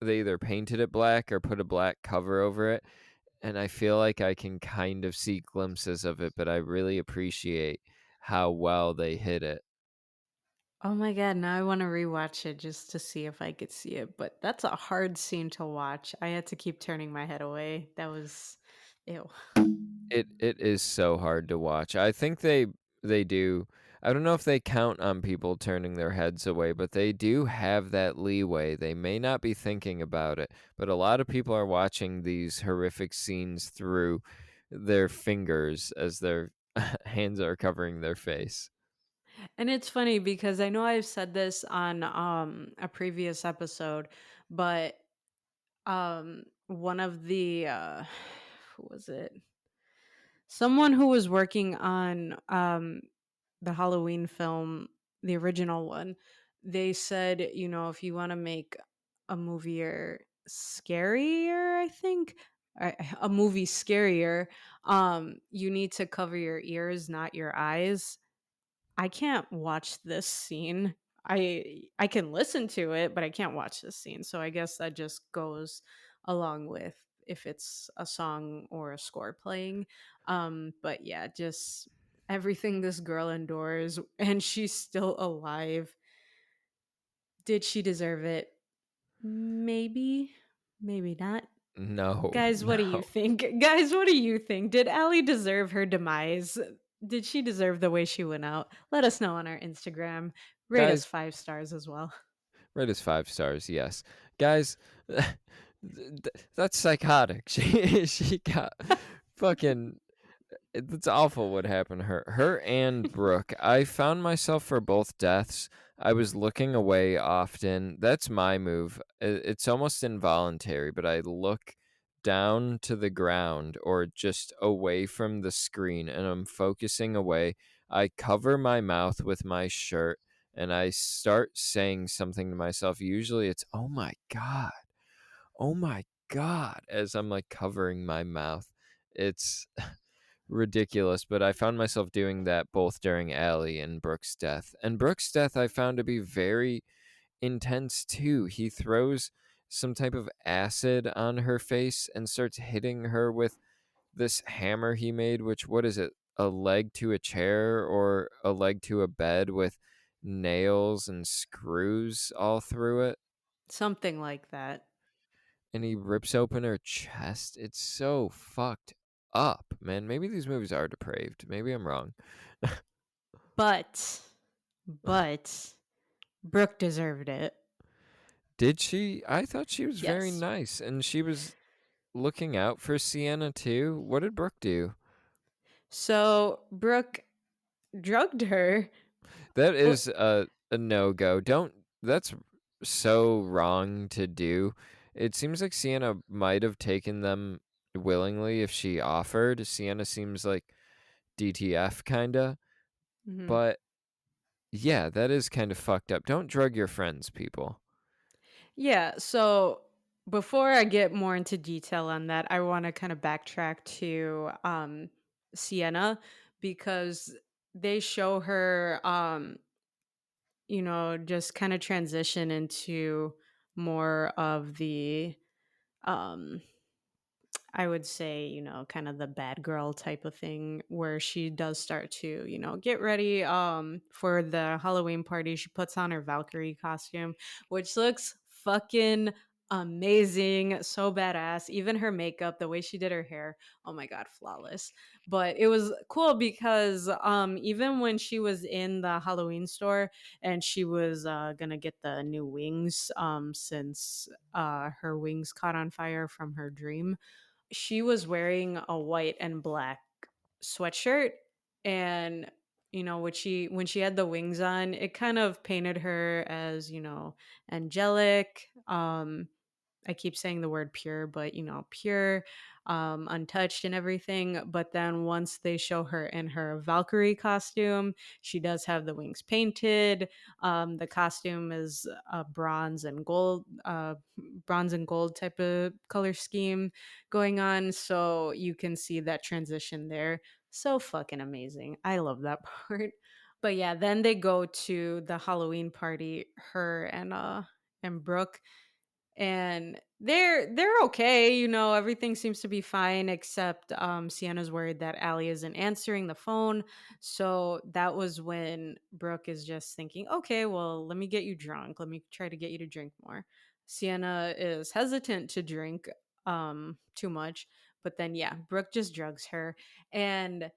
either painted it black or put a black cover over it, and I feel like I can kind of see glimpses of it, but I really appreciate how well they hit it. Oh my god, now I want to rewatch it just to see if I could see it. But that's a hard scene to watch. I had to keep turning my head away. That was ew. It is so hard to watch. I think they do. I don't know if they count on people turning their heads away, but they do have that leeway. They may not be thinking about it, but a lot of people are watching these horrific scenes through their fingers as their hands are covering their face. And it's funny because I know I've said this on a previous episode, but one of the who was it? Someone who was working on the Halloween film, the original one, they said, if you want to make a movie scarier, I think, a movie scarier, you need to cover your ears, not your eyes. I can't watch this scene. I can listen to it, but I can't watch this scene. So I guess that just goes along with if it's a song or a score playing. But yeah, just everything this girl endures and she's still alive. Did she deserve it? Maybe, maybe not. No, Guys, what do you no. think? Guys, what do you think? Did Allie deserve her demise? Did she deserve the way she went out? Let us know on our Instagram. Rate us Guys, 5 stars as well. rate us 5 stars, yes. Guys, that's psychotic. She got fucking it's awful what happened to her. Her and Brooke. I found myself for both deaths. I was looking away often. That's my move. It's almost involuntary, but I look down to the ground or just away from the screen and I'm focusing away. I cover my mouth with my shirt and I start saying something to myself. Usually it's, oh my God. Oh my God, as I'm like covering my mouth. It's ridiculous, but I found myself doing that both during Allie and Brooke's death. And Brooke's death I found to be very intense too. He throws some type of acid on her face and starts hitting her with this hammer he made, which, what is it? A leg to a chair or a leg to a bed with nails and screws all through it. Something like that. And he rips open her chest. It's so fucked up, man. Maybe these movies are depraved. Maybe I'm wrong. But, but Brooke deserved it. Did she? I thought she was very Yes. nice and she was looking out for Sienna too. What did Brooke do? So Brooke drugged her. That Well, is a no go. Don't. That's so wrong to do. It seems like Sienna might have taken them willingly if she offered. Sienna seems like DTF kinda, mhm. but yeah, that is kind of fucked up. Don't drug your friends, people. Yeah. So before I get more into detail on that, I want to kind of backtrack to Sienna because they show her, just kind of transition into more of the um I would say, kind of the bad girl type of thing where she does start to, get ready for the Halloween party. She puts on her Valkyrie costume, which looks fucking amazing, so badass. Even her makeup, the way she did her hair, oh my god, flawless. But it was cool because even when she was in the Halloween store and she was going to get the new wings since her wings caught on fire from her dream, she was wearing a white and black sweatshirt, and when she had the wings on, it kind of painted her as, angelic. I keep saying the word pure, but pure, untouched and everything. But then once they show her in her Valkyrie costume, she does have the wings painted. The costume is bronze and gold type of color scheme going on. So you can see that transition there. So fucking amazing. I love that part. But yeah, then they go to the Halloween party, her and Brooke, and they're okay. Everything seems to be fine except Sienna's worried that Allie isn't answering the phone. So that was when Brooke is just thinking, okay, well, let me get you drunk, let me try to get you to drink more. Sienna is hesitant to drink too much, but then yeah, Brooke just drugs her. And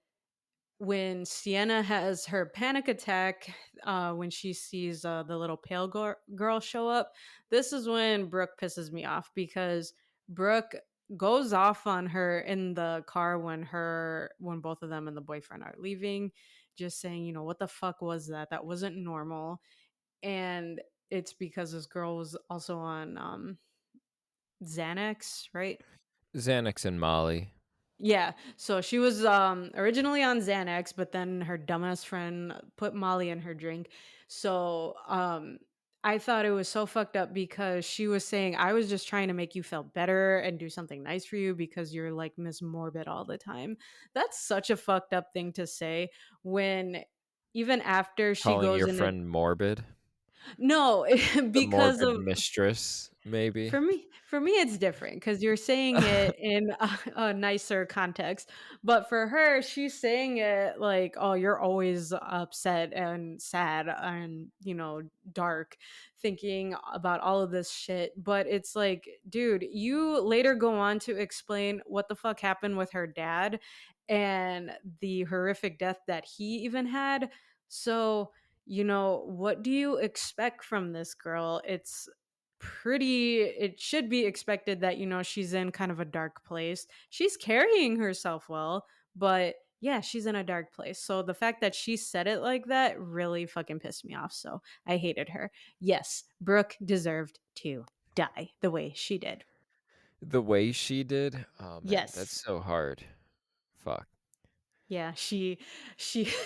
when Sienna has her panic attack, when she sees the little pale girl show up, this is when Brooke pisses me off because Brooke goes off on her in the car when both of them and the boyfriend are leaving, just saying, what the fuck was that? That wasn't normal. And it's because this girl was also on Xanax, right? Xanax and Molly. Yeah. So she was originally on Xanax, but then her dumbass friend put Molly in her drink. So I thought it was so fucked up because she was saying, I was just trying to make you feel better and do something nice for you because you're like Miss Morbid all the time. That's such a fucked up thing to say when even after she Calling goes your in a friend morbid. no, The because morbid of mistress, maybe. for me, it's different because you're saying it in a nicer context. But for her, she's saying it like, "Oh, you're always upset and sad and dark, thinking about all of this shit." But it's like, dude, you later go on to explain what the fuck happened with her dad and the horrific death that he even had. So, what do you expect from this girl? It should be expected that she's in kind of a dark place. She's carrying herself well, but yeah, she's in a dark place. So the fact that she said it like that really fucking pissed me off. So I hated her. Yes, Brooke deserved to die the way she did. The way she did? Oh man, that's Yes. so hard. Fuck. Yeah, she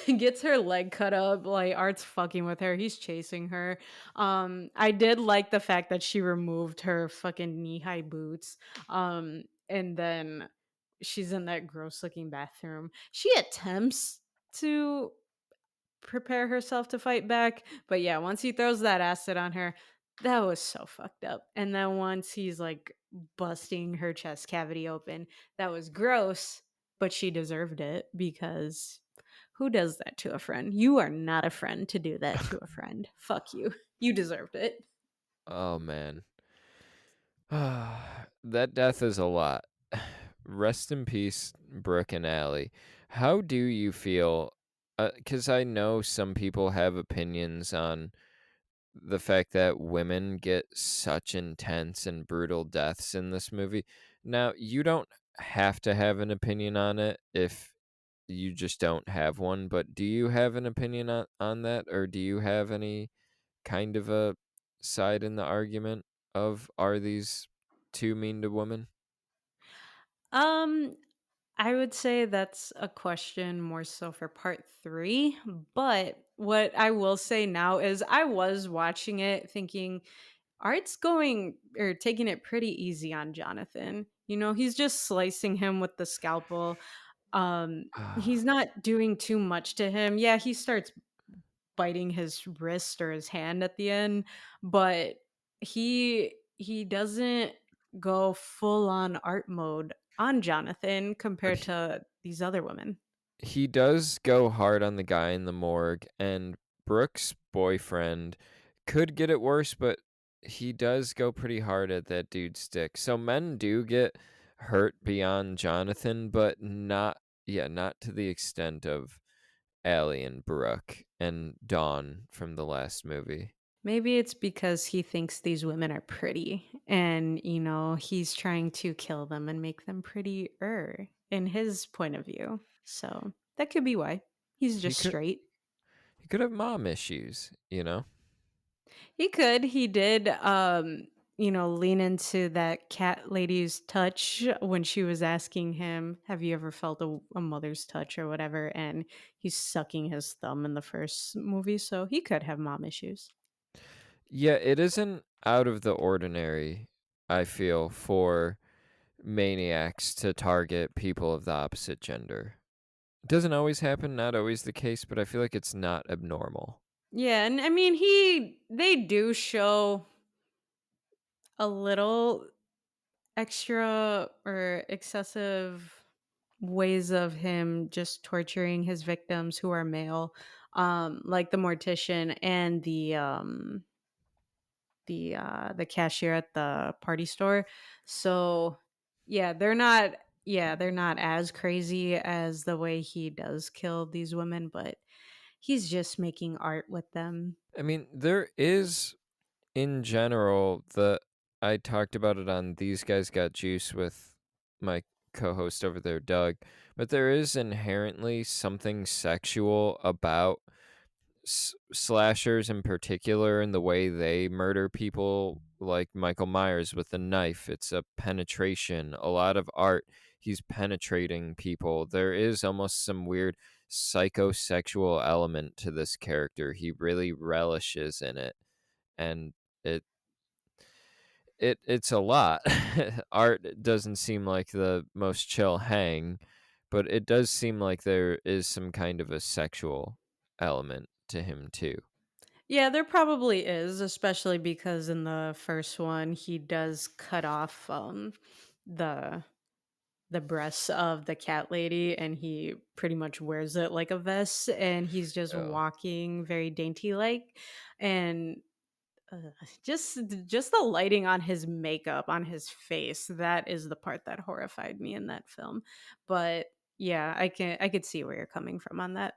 gets her leg cut up, like Art's fucking with her. He's chasing her. I did like the fact that she removed her fucking knee-high boots. And then she's in that gross looking bathroom. She attempts to prepare herself to fight back, but yeah, once he throws that acid on her, That was so fucked up. And then once he's like busting her chest cavity open, that was gross, but she deserved it because who does that to a friend? You are not a friend to do that to a friend. Fuck you. You deserved it. Oh man. That death is a lot. Rest in peace, Brooke and Allie. How do you feel? Because I know some people have opinions on the fact that women get such intense and brutal deaths in this movie. Now, you don't have to have an opinion on it if you just don't have one, but do you have an opinion on that? Or do you have any kind of a side in the argument of are these too mean to women? Um, I would say that's a question more so for part 3, but what I will say now is I was watching it thinking Art's going or taking it pretty easy on Jonathan. You know, he's just slicing him with the scalpel. He's not doing too much to him. Yeah, he starts biting his wrist or his hand at the end, but he doesn't go full on art mode on Jonathan compared He to these other women. he does go hard on the guy in the morgue, and Brooke's boyfriend could get it worse, but he does go pretty hard at that dude's dick. So men do get hurt beyond Jonathan, but not to the extent of Allie and Brooke and Dawn from the last movie. Maybe it's because he thinks these women are pretty and, you know, he's trying to kill them and make them prettier in his point of view. So that could be why. He's He just could straight. he could have mom issues, you know? He could. He did, you know, lean into that cat lady's touch when she was asking him, have you ever felt a mother's touch or whatever? And he's sucking his thumb in the first movie. So he could have mom issues. Yeah, it isn't out of the ordinary, I feel, for maniacs to target people of the opposite gender. It doesn't always happen, not always the case, but I feel like it's not abnormal. Yeah. And I mean, they do show a little extra or excessive ways of him just torturing his victims who are male, like the mortician and the cashier at the party store. So yeah, they're not as crazy as the way he does kill these women, but he's just making art with them. I mean, there is in general the I talked about it on These Guys Got Juice with my co-host over there, Doug, but there is inherently something sexual about slashers in particular and the way they murder people like Michael Myers with a knife. It's a penetration, a lot of art. He's penetrating people. There is almost some weird psychosexual element to this character. He really relishes in it, and it it's a lot. Art doesn't seem like the most chill hang, but it does seem like there is some kind of a sexual element to him too. Yeah, there probably is, especially because in the first one he does cut off the the breasts of the cat lady and he pretty much wears it like a vest and he's just Oh. walking very dainty like and uh, just the lighting on his makeup on his face, that is the part that horrified me in that film. But yeah, I could see where you're coming from on that.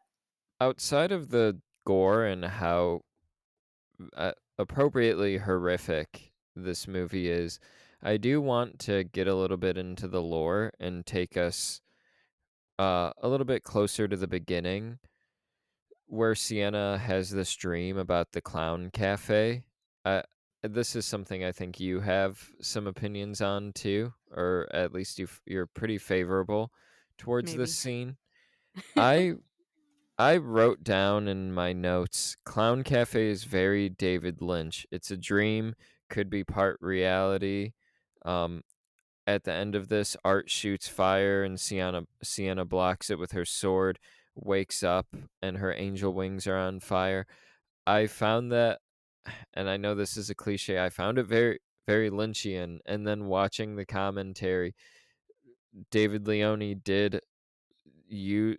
Outside of the gore and how appropriately horrific this movie is, I do want to get a little bit into the lore and take us a little bit closer to the beginning where Sienna has this dream about the clown cafe. Uh, this is something I think you have some opinions on too, or at least you're pretty favorable towards this Maybe. scene. I I wrote down in my notes, Clown Cafe is very David Lynch. It's a dream, could be part reality. Um, at the end of this, Art shoots fire and Sienna blocks it with her sword, wakes up, and her angel wings are on fire. I found that and I know this is a cliche, I found it very, very Lynchian. And then watching the commentary, David Leone you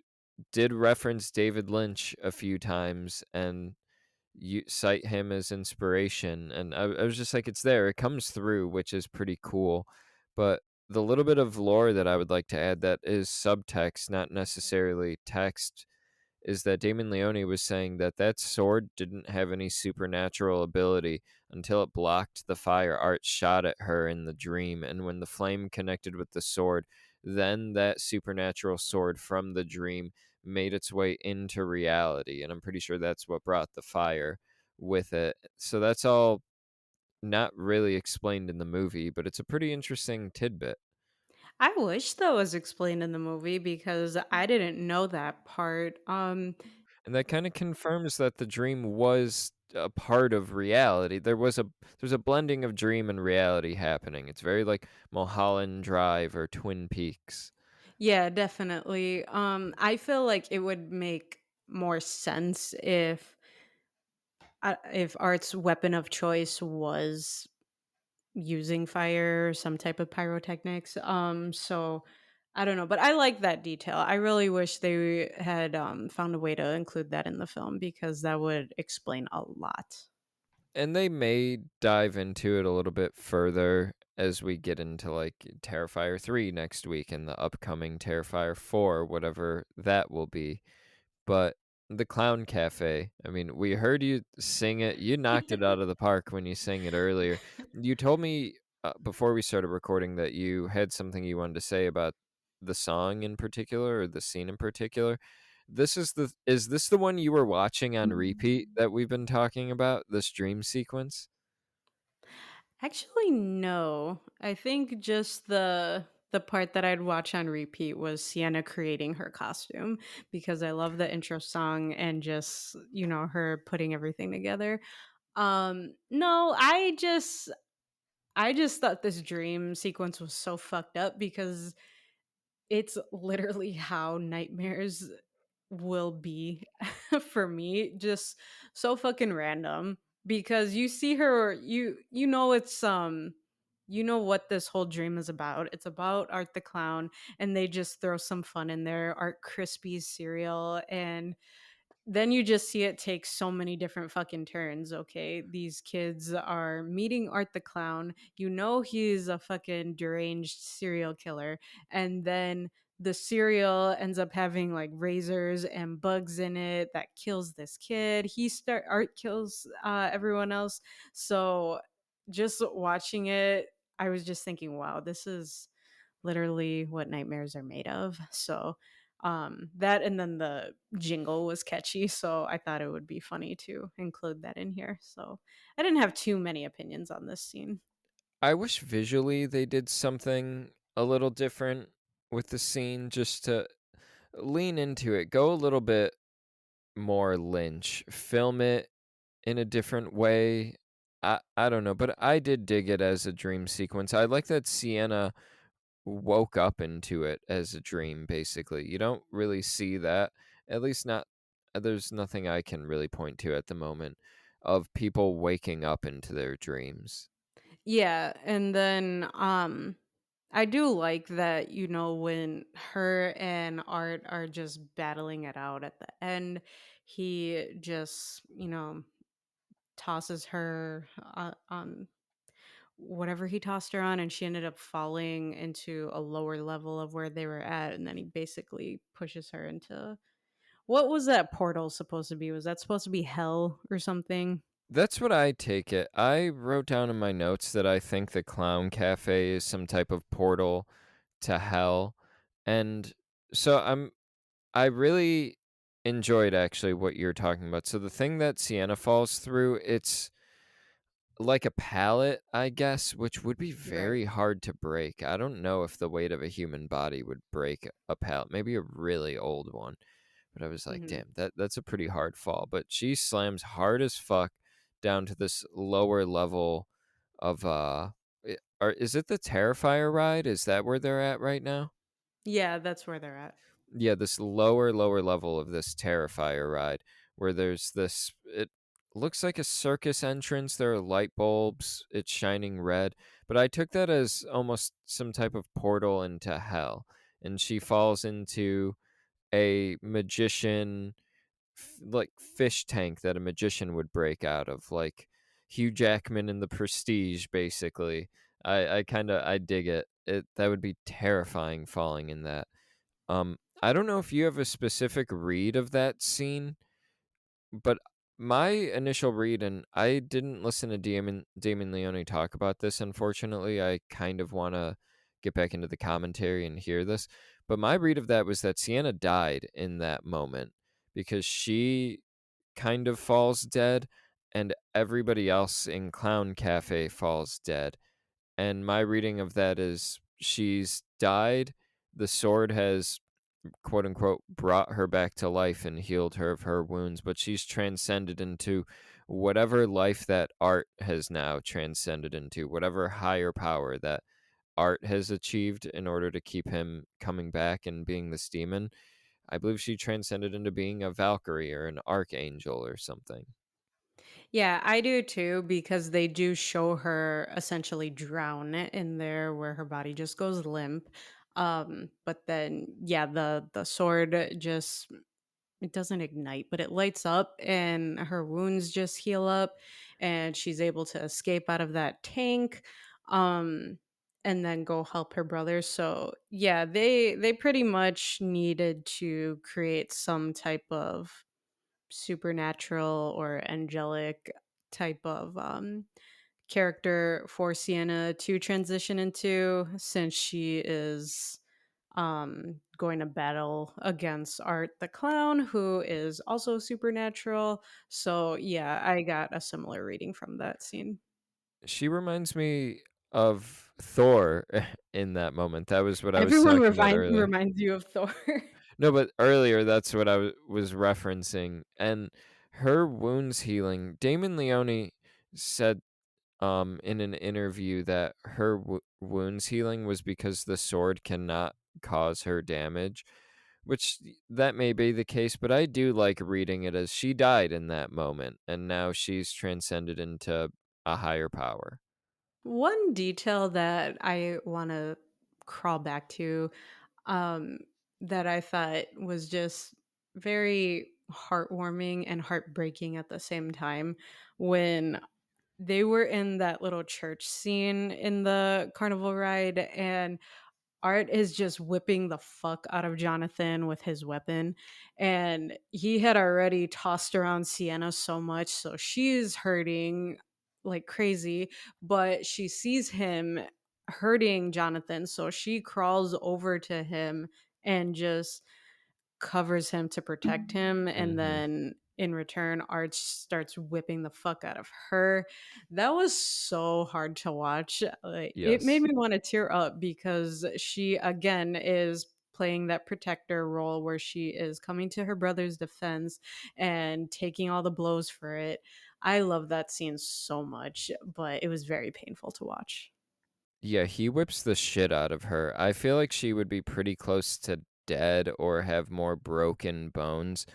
did reference David Lynch a few times, and you cite him as inspiration. And I was just like, it's there, it comes through, which is pretty cool. But the little bit of lore that I would like to add that is subtext, not necessarily text, is that Damon Leone was saying that that sword didn't have any supernatural ability until it blocked the fire Art shot at her in the dream. And when the flame connected with the sword, then that supernatural sword from the dream made its way into reality. And I'm pretty sure that's what brought the fire with it. So that's all not really explained in the movie, but it's a pretty interesting tidbit. I wish that was explained in the movie because I didn't know that part. And that kinda confirms that the dream was a part of reality. There's a blending of dream and reality happening. It's very like Mulholland Drive or Twin Peaks. Yeah, definitely. I feel like it would make more sense if Art's weapon of choice was using fire or some type of pyrotechnics. So I don't know, but I like that detail. I really wish they had found a way to include that in the film because that would explain a lot. And they may dive into it a little bit further as we get into, like, Terrifier 3 next week and the upcoming Terrifier 4, whatever that will be. But the Clown Cafe, I mean, we heard you sing it. You knocked it out of the park when you sang it earlier. You told me before we started recording that you had something you wanted to say about the song in particular or the scene in particular. Is this the one you were watching on repeat that we've been talking about, this dream sequence? Actually, no. I think just the part that I'd watch on repeat was Sienna creating her costume because I love the intro song and just, her putting everything together. No, I just thought this dream sequence was so fucked up because it's literally how nightmares will be for me, just so fucking random because you see her you know what this whole dream is about. It's about Art the Clown and they just throw some fun in there, Art Krispies cereal, and then you just see it take so many different fucking turns. Okay, these kids are meeting Art the Clown. You know he's a fucking deranged serial killer, and then the cereal ends up having like razors and bugs in it that kills this kid. Art kills everyone else. So just watching it, I was just thinking, wow, this is literally what nightmares are made of. So that and then the jingle was catchy, so I thought it would be funny to include that in here. So I didn't have too many opinions on this scene. I wish visually they did something a little different with the scene just to lean into it. Go a little bit more Lynch. Film it in a different way. I don't know, but I did dig it as a dream sequence. I like that Sienna woke up into it as a dream, basically. You don't really see that. At least not there's nothing I can really point to at the moment of people waking up into their dreams. Yeah, and then I do like that, when her and Art are just battling it out at the end, he just, tosses her on whatever he tossed her on, and she ended up falling into a lower level of where they were at, and then he basically pushes her into what was that portal supposed to be? Was that supposed to be hell or something? That's what I take it. I wrote down in my notes that I think the Clown Cafe is some type of portal to hell. And so I really enjoyed actually what you're talking about. So the thing that Sienna falls through, it's like a pallet, I guess, which would be Right. very hard to break. I don't know if the weight of a human body would break a pallet, maybe a really old one. But I was like, Mhm. damn, that's a pretty hard fall. But she slams hard as fuck down to this lower level of is it the Terrifier ride? Is that where they're at right now? Yeah, that's where they're at. Yeah, this lower level of this Terrifier ride where there's this. looks like a circus entrance. There are light bulbs. It's shining red, but I took that as almost some type of portal into hell. And she falls into a magician, like fish tank that a magician would break out of, like Hugh Jackman in The Prestige, basically. I kind of I dig it. It that would be terrifying falling in that. I don't know if you have a specific read of that scene, but my initial read, and I didn't listen to Damon Leone talk about this, unfortunately. I kind of want to get back into the commentary and hear this. But my read of that was that Sienna died in that moment because she kind of falls dead and everybody else in Clown Cafe falls dead. And my reading of that is she's died. The sword has quote unquote brought her back to life and healed her of her wounds, but she's transcended into whatever life that Art has now transcended into, whatever higher power that Art has achieved in order to keep him coming back and being this demon. I believe she transcended into being a Valkyrie or an archangel or something. Yeah, I do too, because they do show her essentially drown in there where her body just goes limp. But then yeah, the sword just, it doesn't ignite, but it lights up and her wounds just heal up and she's able to escape out of that tank. Um and then go help her brother. So yeah, they pretty much needed to create some type of supernatural or angelic type of character for Sienna to transition into, since she is going to battle against Art the Clown, who is also supernatural. So yeah, I got a similar reading from that scene. She reminds me of Thor in that moment. That was what I was Everyone talking about earlier. reminds you of Thor. No, but earlier that's what was referencing, and her wounds healing. Damon Leone said, in an interview that her wounds healing was because the sword cannot cause her damage, which that may be the case, but I do like reading it as she died in that moment, and now she's transcended into a higher power. One detail that I want to crawl back to, um, that I thought was just very heartwarming and heartbreaking at the same time, when they were in that little church scene in the carnival ride and Art is just whipping the fuck out of Jonathan with his weapon. And he had already tossed around Sienna so much, so she's hurting like crazy. But she sees him hurting Jonathan, so she crawls over to him and just covers him to protect him, and Mhm. then in return Arch starts whipping the fuck out of her. That was so hard to watch. Like, it made Yes. me want to tear up because she again is playing that protector role where she is coming to her brother's defense and taking all the blows for it. I love that scene so much, but it was very painful to watch. Yeah, he whips the shit out of her. I feel like she would be pretty close to dead or have more broken bones.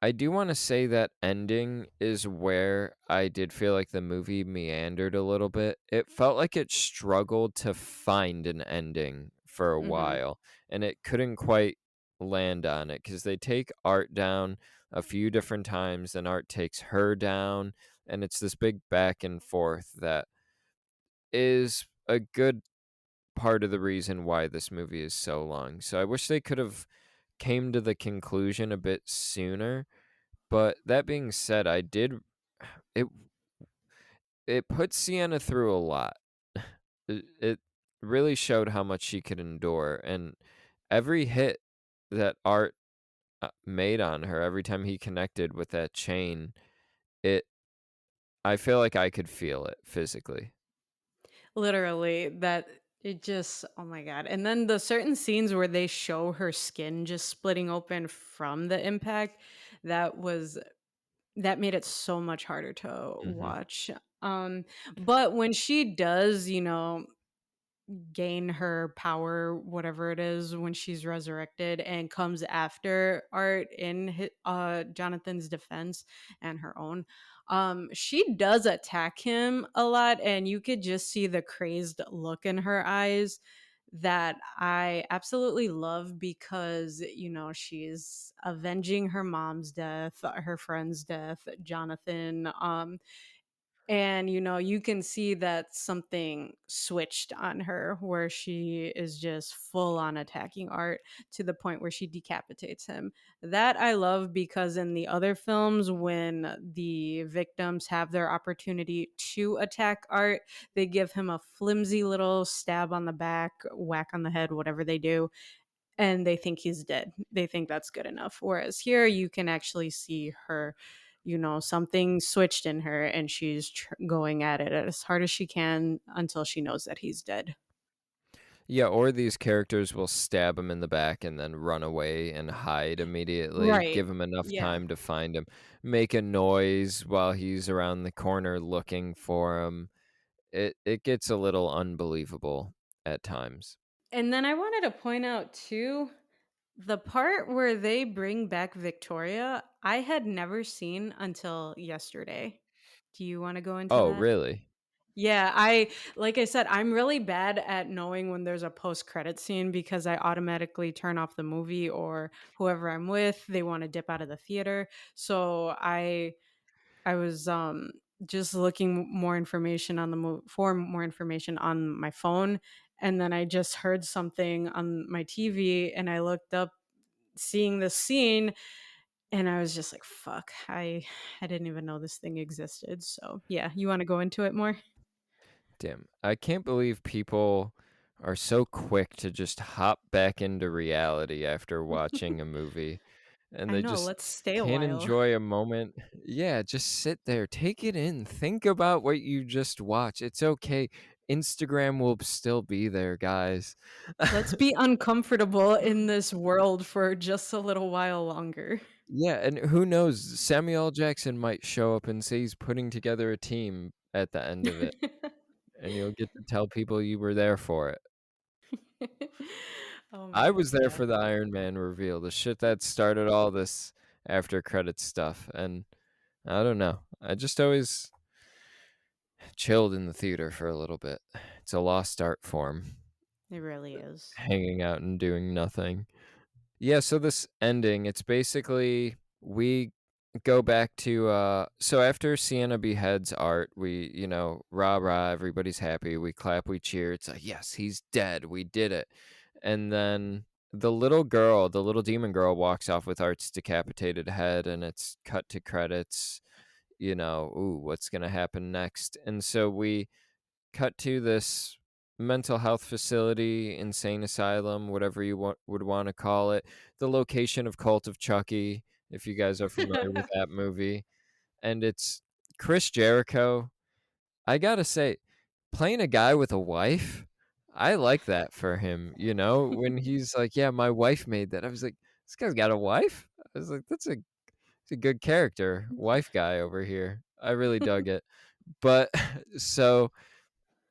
I do want to say that ending is where I did feel like the movie meandered a little bit. It felt like it struggled to find an ending for a Mhm. while, and it couldn't quite land on it because they take Art down a few different times, and Art takes her down, and it's this big back and forth that is a good part of the reason why this movie is so long. So I wish they could have came to the conclusion a bit sooner. But that being said, I did it it put Sienna through a lot. It really showed how much she could endure, and every hit that Art made on her, every time he connected with that chain, it I feel like I could feel it physically. Literally, that it just, oh my god. And then the certain scenes where they show her skin just splitting open from the impact, that was, that made it so much harder to Mhm. watch. But when she does, gain her power, whatever it is, when she's resurrected and comes after Art in Jonathan's defense and her own. She does attack him a lot, and you could just see the crazed look in her eyes that I absolutely love because, she's avenging her mom's death, her friend's death, Jonathan. And, you can see that something switched on her where she is just full on attacking Art to the point where she decapitates him. That I love because in the other films, when the victims have their opportunity to attack Art, they give him a flimsy little stab on the back, whack on the head, whatever they do, and they think he's dead. They think that's good enough. Whereas here, you can actually see her, something switched in her, and she's going at it as hard as she can until she knows that he's dead. Yeah, or these characters will stab him in the back and then run away and hide immediately, Right. give him enough Yeah. time to find him, make a noise while he's around the corner looking for him. It gets a little unbelievable at times. And then I wanted to point out too the part where they bring back Victoria, I had never seen until yesterday. Do you want to go into Oh, that? really? Yeah, I like I said, I'm really bad at knowing when there's a post-credit scene because I automatically turn off the movie or whoever I'm with, they want to dip out of the theater. So I was just looking more information on the movie for more information on my phone, and then I just heard something on my TV and I looked up seeing the scene, and I was just like, fuck, I didn't even know this thing existed. So, yeah, you want to go into it more? Damn. I can't believe people are so quick to just hop back into reality after watching a movie, and I they know, just let's stay a can't while. enjoy a moment. Yeah, just sit there, take it in, think about what you just watched. It's okay. Instagram will still be there, guys. Let's be uncomfortable in this world for just a little while longer. Yeah, and who knows? Samuel L. Jackson might show up and say he's putting together a team at the end of it, and you'll get to tell people you were there for it. Oh I man, was there yeah. for the Iron Man reveal, the shit that started all this after credits stuff, and I don't know. I just always chilled in the theater for a little bit. It's a lost art form, It really is. hanging out and doing nothing. Yeah, so this ending, it's basically we go back to so after Sienna beheads Art, we, rah rah, everybody's happy, we clap, we cheer. It's like, yes, he's dead. We did it. And then the little demon girl walks off with Art's decapitated head and it's cut to credits, ooh, what's gonna happen next? And so we cut to this mental health facility, insane asylum, whatever you would want to call it. The location of Cult of Chucky, if you guys are familiar with that movie. And it's Chris Jericho. I gotta say, playing a guy with a wife, I like that for him. When he's like, "Yeah, my wife made that." I was like, "This guy's got a wife." I was like, "It's a good character, wife guy over here." I really dug it. But so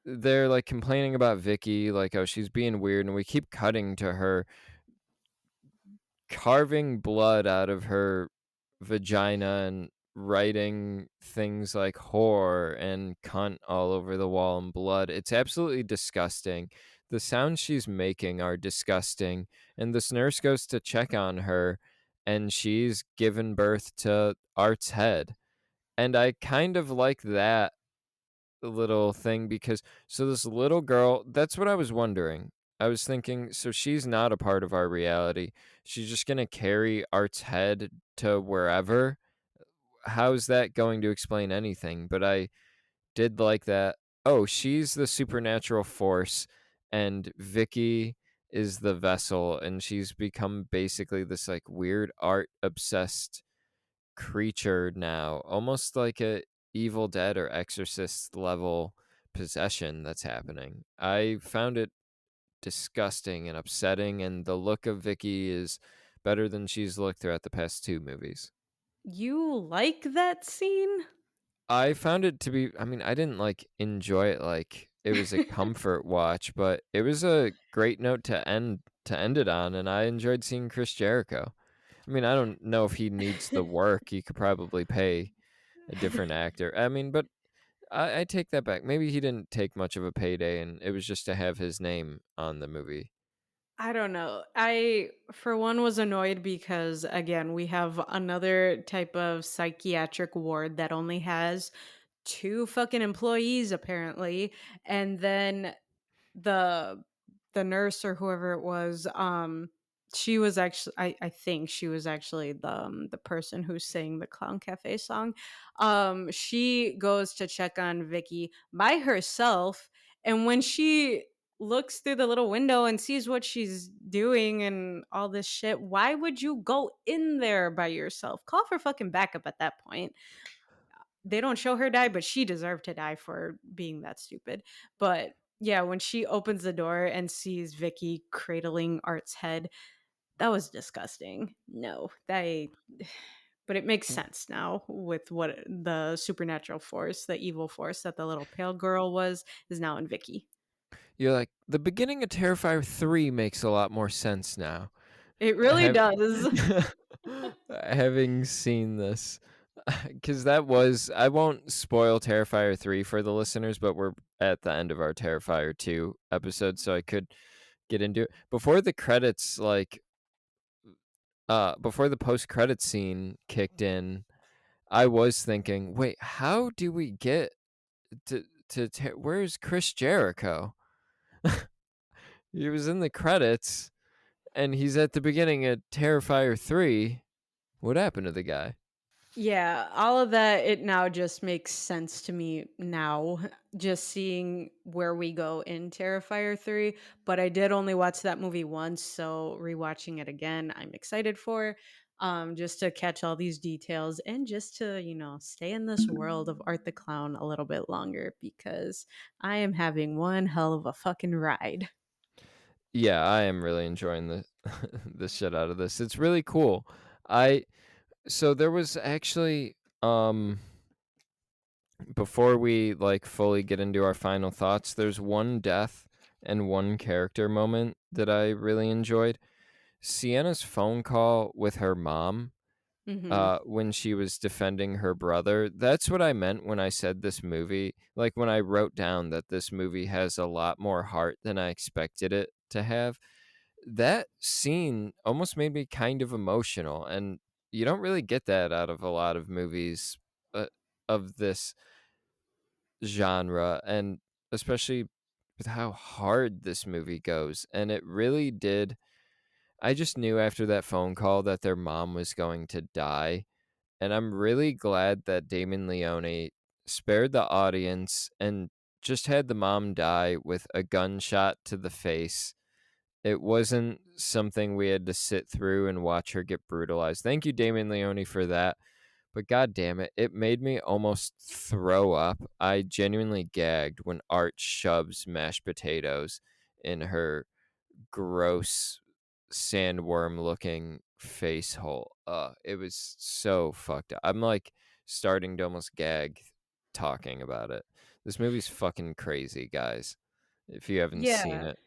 they're like complaining about Vicky, like, oh, she's being weird, and we keep cutting to her carving blood out of her vagina and writing things like whore and cunt all over the wall in blood. It's absolutely disgusting. The sounds she's making are disgusting. And this nurse goes to check on her, and she's given birth to Art's head. And I kind of like that little thing because so this little girl, that's what I was wondering. I was thinking, so she's not a part of our reality. She's just going to carry Art's head to wherever. How's that going to explain anything? But I did like that. Oh, she's the supernatural force and Vicky is the vessel and she's become basically this like weird art obsessed creature now, almost like a Evil Dead or Exorcist level possession that's happening. I found it disgusting and upsetting, and the look of Vicky is better than she's looked throughout the past two movies. You like that scene? I found it to be, I mean, I didn't like enjoy it like it was a comfort watch, but it was a great note to end it on, and I enjoyed seeing Chris Jericho. I mean, I don't know if he needs the work. He could probably pay a different actor. I mean, but I take that back. Maybe he didn't take much of a payday, and it was just to have his name on the movie. I don't know. I, for one, was annoyed because, again, we have another type of psychiatric ward that only has two fucking employees, apparently. And then the the nurse or whoever it was, she was actually, I think she was actually the person who sang the Clown Cafe song. She goes to check on Vicky by herself, and when she looks through the little window and sees what she's doing and all this shit, why would you go in there by yourself? Call for fucking backup at that point. They don't show her die, but she deserved to die for being that stupid. But yeah, when she opens the door and sees Vicky cradling Art's head, that was disgusting. No, they. But it makes sense now with what the supernatural force, the evil force that the little pale girl was, is now in Vicky. You're like, the beginning of Terrifier 3 makes a lot more sense now. It really Have does. having seen this, because that was I won't spoil Terrifier 3 for the listeners, but we're at the end of our Terrifier 2 episode, so I could get into it. Before the credits, like, before the post-credit scene kicked in, I was thinking, "Wait, how do we get where's Chris Jericho?" He was in the credits, and he's at the beginning of Terrifier 3. What happened to the guy? Yeah, all of that, it now just makes sense to me now, just seeing where we go in Terrifier 3. But I did only watch that movie once, so rewatching it again, I'm excited for, just to catch all these details and just to, stay in this world of Art the Clown a little bit longer because I am having one hell of a fucking ride. Yeah, I am really enjoying the the shit out of this. It's really cool. I so there was actually before we like fully get into our final thoughts, there's one death and one character moment that I really enjoyed. Sienna's phone call with her mom Hmm. when she was defending her brother. That's what I meant when I said this movie, like when I wrote down that this movie has a lot more heart than I expected it to have. That scene almost made me kind of emotional, and you don't really get that out of a lot of movies uh, of this genre, and especially with how hard this movie goes. And it really did. I just knew after that phone call that their mom was going to die, and I'm really glad that Damon Leone spared the audience and just had the mom die with a gunshot to the face. It wasn't something we had to sit through and watch her get brutalized. Thank you, Damon Leone, for that. But god damn it, it made me almost throw up. I genuinely gagged when Art shoves mashed potatoes in her gross sandworm looking face hole. It was so fucked up. I'm like starting to almost gag talking about it. This movie's fucking crazy, guys. If you haven't seen Yeah. it.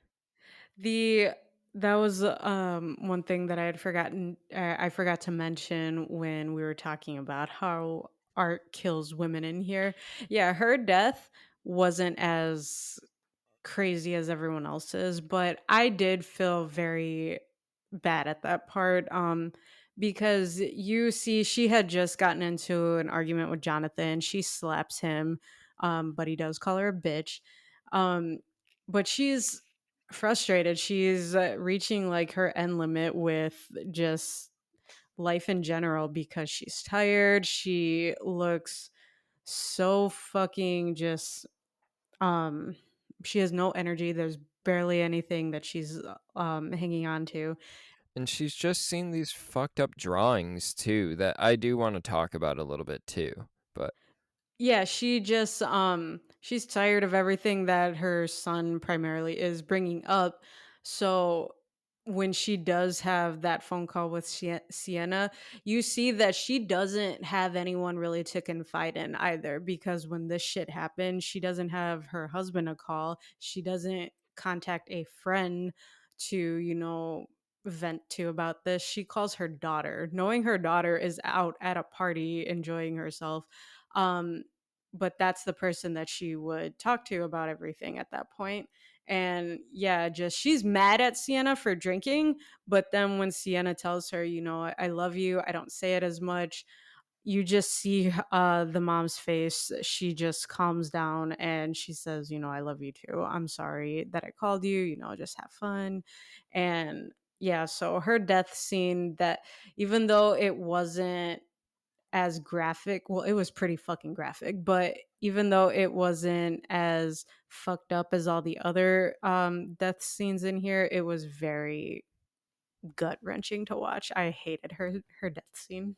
The That was one thing that I had forgotten. I forgot to mention when we were talking about how art kills women in here. Yeah, her death wasn't as crazy as everyone else's, but I did feel very bad at that part. Because you see, she had just gotten into an argument with Jonathan. She slaps him, but he does call her a bitch. Um, but she's frustrated. She's reaching like her end limit with just life in general because she's tired. She looks so fucking just um she has no energy. There's barely anything that she's hanging on to. And she's just seen these fucked up drawings too that I do want to talk about a little bit too. But Yeah, she just she's tired of everything that her son primarily is bringing up. So when she does have that phone call with Sienna, you see that she doesn't have anyone really to confide in either, because when this shit happens, she doesn't have her husband to call. She doesn't contact a friend to, vent to about this. She calls her daughter, knowing her daughter is out at a party enjoying herself. Um, but that's the person that she would talk to about everything at that point. And yeah, just she's mad at Sienna for drinking, but then when Sienna tells her, I love you, I don't say it as much, you just see the mom's face. She just calms down and she says, I love you too. I'm sorry that I called you, just have fun. And yeah, so her death scene, that even though it wasn't as graphic, well, it was pretty fucking graphic, but even though it wasn't as fucked up as all the other death scenes in here, it was very gut wrenching to watch. I hated her death scene.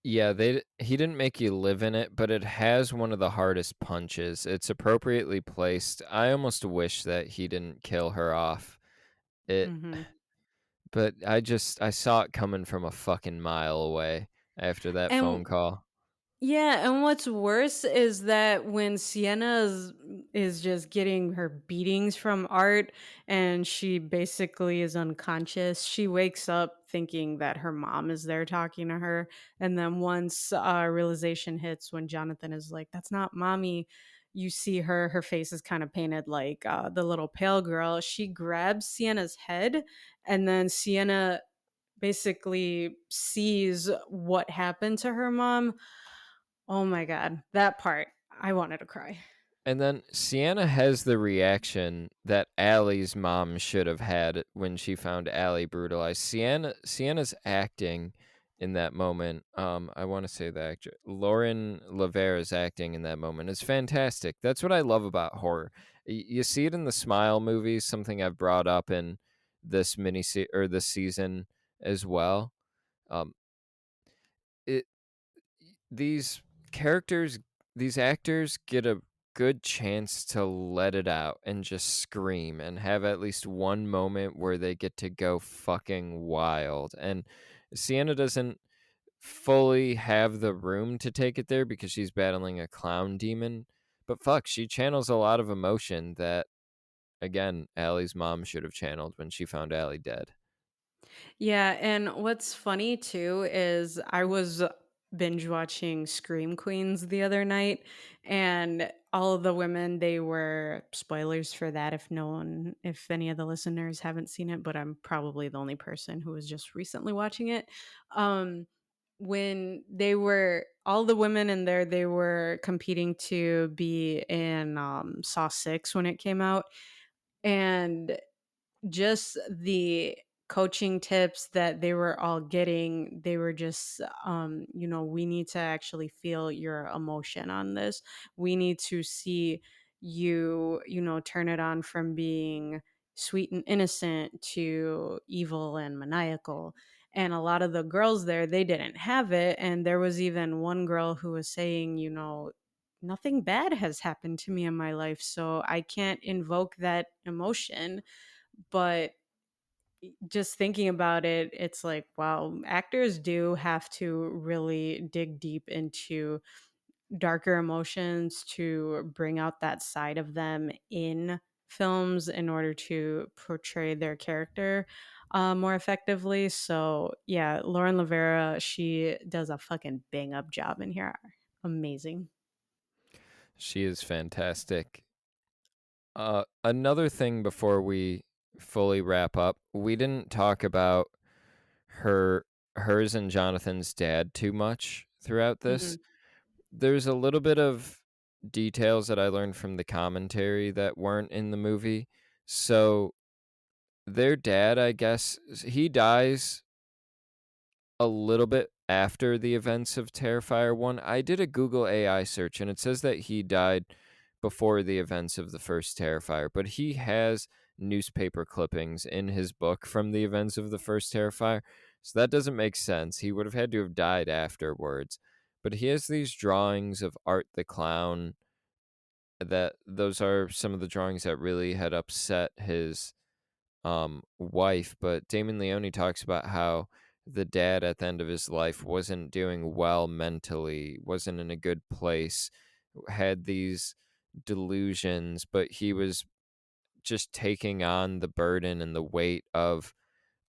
Yeah, he didn't make you live in it, but it has one of the hardest punches. It's appropriately placed. I almost wish that he didn't kill her off. It Hmm. but I saw it coming from a fucking mile away after that phone And call. yeah, and what's worse is that when Sienna is just getting her beatings from Art and she basically is unconscious, she wakes up thinking that her mom is there talking to her. And then once realization hits when Jonathan is like, that's not mommy, you see her face is kind of painted like the little pale girl. She grabs Sienna's head, and then Sienna basically sees what happened to her mom. Oh my god, that part, I wanted to cry. And then Sienna has the reaction that Allie's mom should have had when she found Allie brutalized. Sienna's acting in that moment, I want to say the actor Lauren Lavera's acting in that moment is fantastic. That's what I love about horror. You see it in the Smile movies, something I've brought up in this or this season as well. Um, it these characters, these actors get a good chance to let it out and just scream and have at least one moment where they get to go fucking wild. And Sienna doesn't fully have the room to take it there because she's battling a clown demon. But fuck, she channels a lot of emotion that, again, Allie's mom should have channeled when she found Allie dead. Yeah, and what's funny too is I was binge watching Scream Queens the other night, and all of the women, they were, spoilers for that if any of the listeners haven't seen it, but I'm probably the only person who was just recently watching it. Um when they were all the women in there, they were competing to be in Saw 6 when it came out, and just the coaching tips that they were all getting, they were just we need to actually feel your emotion on this. We need to see you, turn it on from being sweet and innocent to evil and maniacal. And a lot of the girls there, they didn't have it, and there was even one girl who was saying, nothing bad has happened to me in my life, so I can't invoke that emotion. But just thinking about it, it's like, wow, actors do have to really dig deep into darker emotions to bring out that side of them in films in order to portray their character more effectively. So, yeah, Lauren Lavera, she does a fucking bang up job in here. Amazing. She is fantastic. Another thing before we fully wrap up, we didn't talk about hers and Jonathan's dad too much throughout Hmm. this. There's a little bit of details that I learned from the commentary that weren't in the movie. So their dad, I guess, he dies a little bit after the events of Terrifier 1. I did a Google AI search and it says that he died before the events of the first Terrifier, but he has newspaper clippings in his book from the events of the first Terrifier. So that doesn't make sense. He would have had to have died afterwards. But he has these drawings of Art the Clown that those are some of the drawings that really had upset his wife, but Damon Leone talks about how the dad at the end of his life wasn't doing well mentally, wasn't in a good place, had these delusions, but he was just taking on the burden and the weight of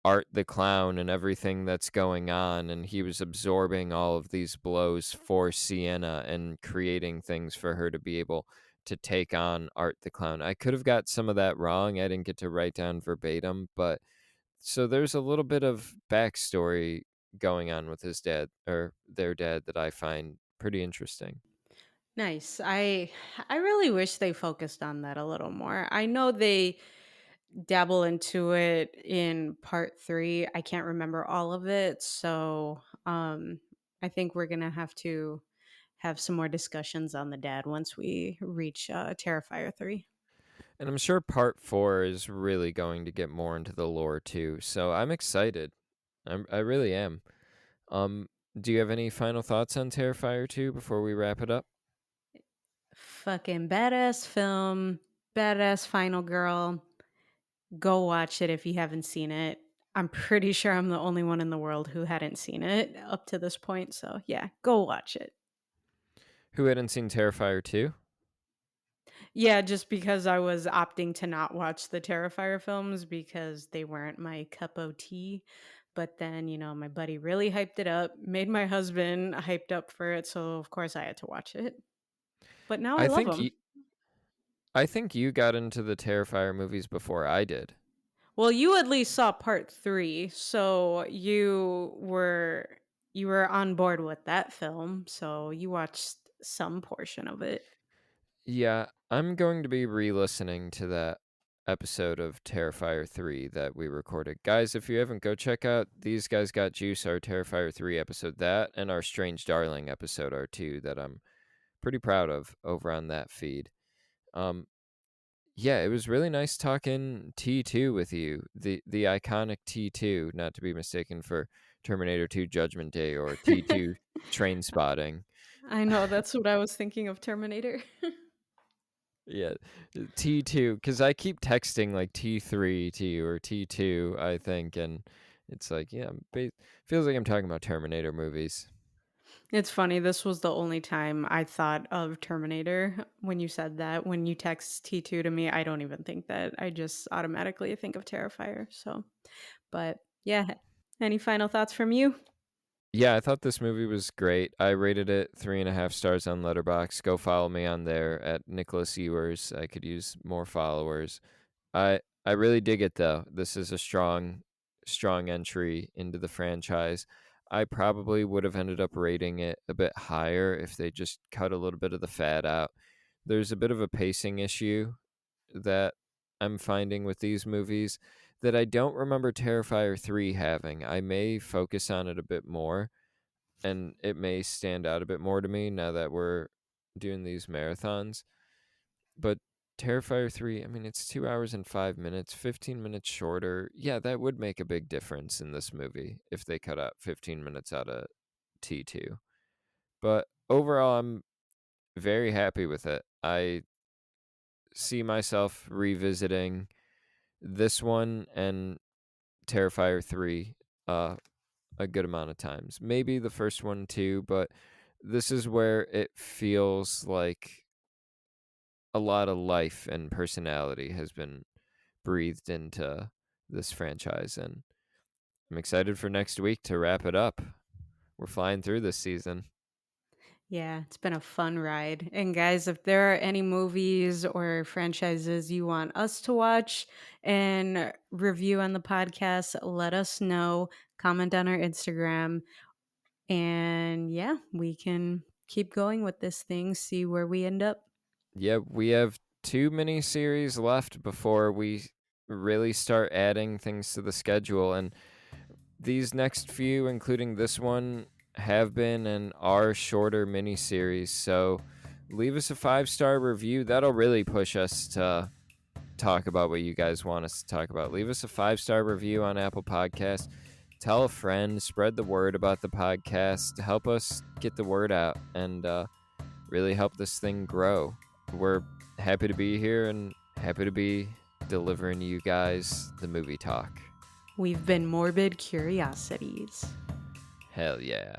Art the Clown and everything that's going on, and he was absorbing all of these blows for Sienna and creating things for her to be able to take on Art the Clown. I could have got some of that wrong. I didn't get to write down verbatim, but so there's a little bit of backstory going on with his dad or their dad that I find pretty interesting. Nice. I really wish they focused on that a little more. I know they dabble into it in part 3. I can't remember all of it, so I think we're going to have some more discussions on the dad once we reach Terrifier 3. And I'm sure part 4 is really going to get more into the lore too. So I'm excited. I really am. Um, do you have any final thoughts on Terrifier 2 before we wrap it up? Fucking badass film, badass final girl. Go watch it if you haven't seen it. I'm pretty sure I'm the only one in the world who hadn't seen it up to this point. So, yeah, go watch it. Who hadn't seen Terrifier 2? Yeah, just because I was opting to not watch the Terrifier films because they weren't my cup of tea. But then, my buddy really hyped it up, made my husband hyped up for it. So, of course, I had to watch it. But now I I love think them. y- I think you got into the Terrifier movies before I did. Well, you at least saw part 3, so you were on board with that film, so you watched some portion of it. Yeah, I'm going to be re-listening to that episode of Terrifier 3 that we recorded. Guys, if you haven't, go check out These Guys Got Juice, our Terrifier 3 episode. That and our Strange Darling episode are two that I'm pretty proud of over on that feed. Um, yeah, it was really nice talking T2 with you. The iconic T2, not to be mistaken for Terminator 2 Judgment Day or T2 Train Spotting. I know, that's what I was thinking of Terminator. Yeah, T2, because I keep texting like T3 to you or T2, I think, and it's like, yeah, feels like I'm talking about Terminator movies. It's funny, this was the only time I thought of Terminator when you said that. When you text T2 to me, I don't even think that. I just automatically think of Terrifier, so but yeah, any final thoughts from you? Yeah, I thought this movie was great. I rated it 3.5 stars on Letterboxd. Go follow me on there at Nicholas Ewers. I could use more followers. I really dig it though. This is a strong entry into the franchise. I probably would have ended up rating it a bit higher if they just cut a little bit of the fat out. There's a bit of a pacing issue that I'm finding with these movies that I don't remember Terrifier 3 having. I may focus on it a bit more and it may stand out a bit more to me now that we're doing these marathons. But Terrifier 3, I mean, it's 2 hours and 5 minutes, 15 minutes shorter. Yeah, that would make a big difference in this movie if they cut out 15 minutes out of T2. But overall, I'm very happy with it. I see myself revisiting this one and Terrifier 3 a good amount of times. Maybe the first one too, but this is where it feels like a lot of life and personality has been breathed into this franchise, and I'm excited for next week to wrap it up. We're flying through this season. Yeah, it's been a fun ride. And guys, if there are any movies or franchises you want us to watch and review on the podcast, let us know. Comment on our Instagram. And yeah, we can keep going with this thing, see where we end up. Yeah, we have 2 mini-series left before we really start adding things to the schedule, and these next few, including this one, have been and are shorter mini-series. So leave us a 5-star review. That'll really push us to talk about what you guys want us to talk about. Leave us a 5-star review on Apple Podcasts. Tell a friend, spread the word about the podcast. Help us get the word out and really help this thing grow. We're happy to be here and happy to be delivering you guys the movie talk. We've been morbid curiosities. Hell yeah.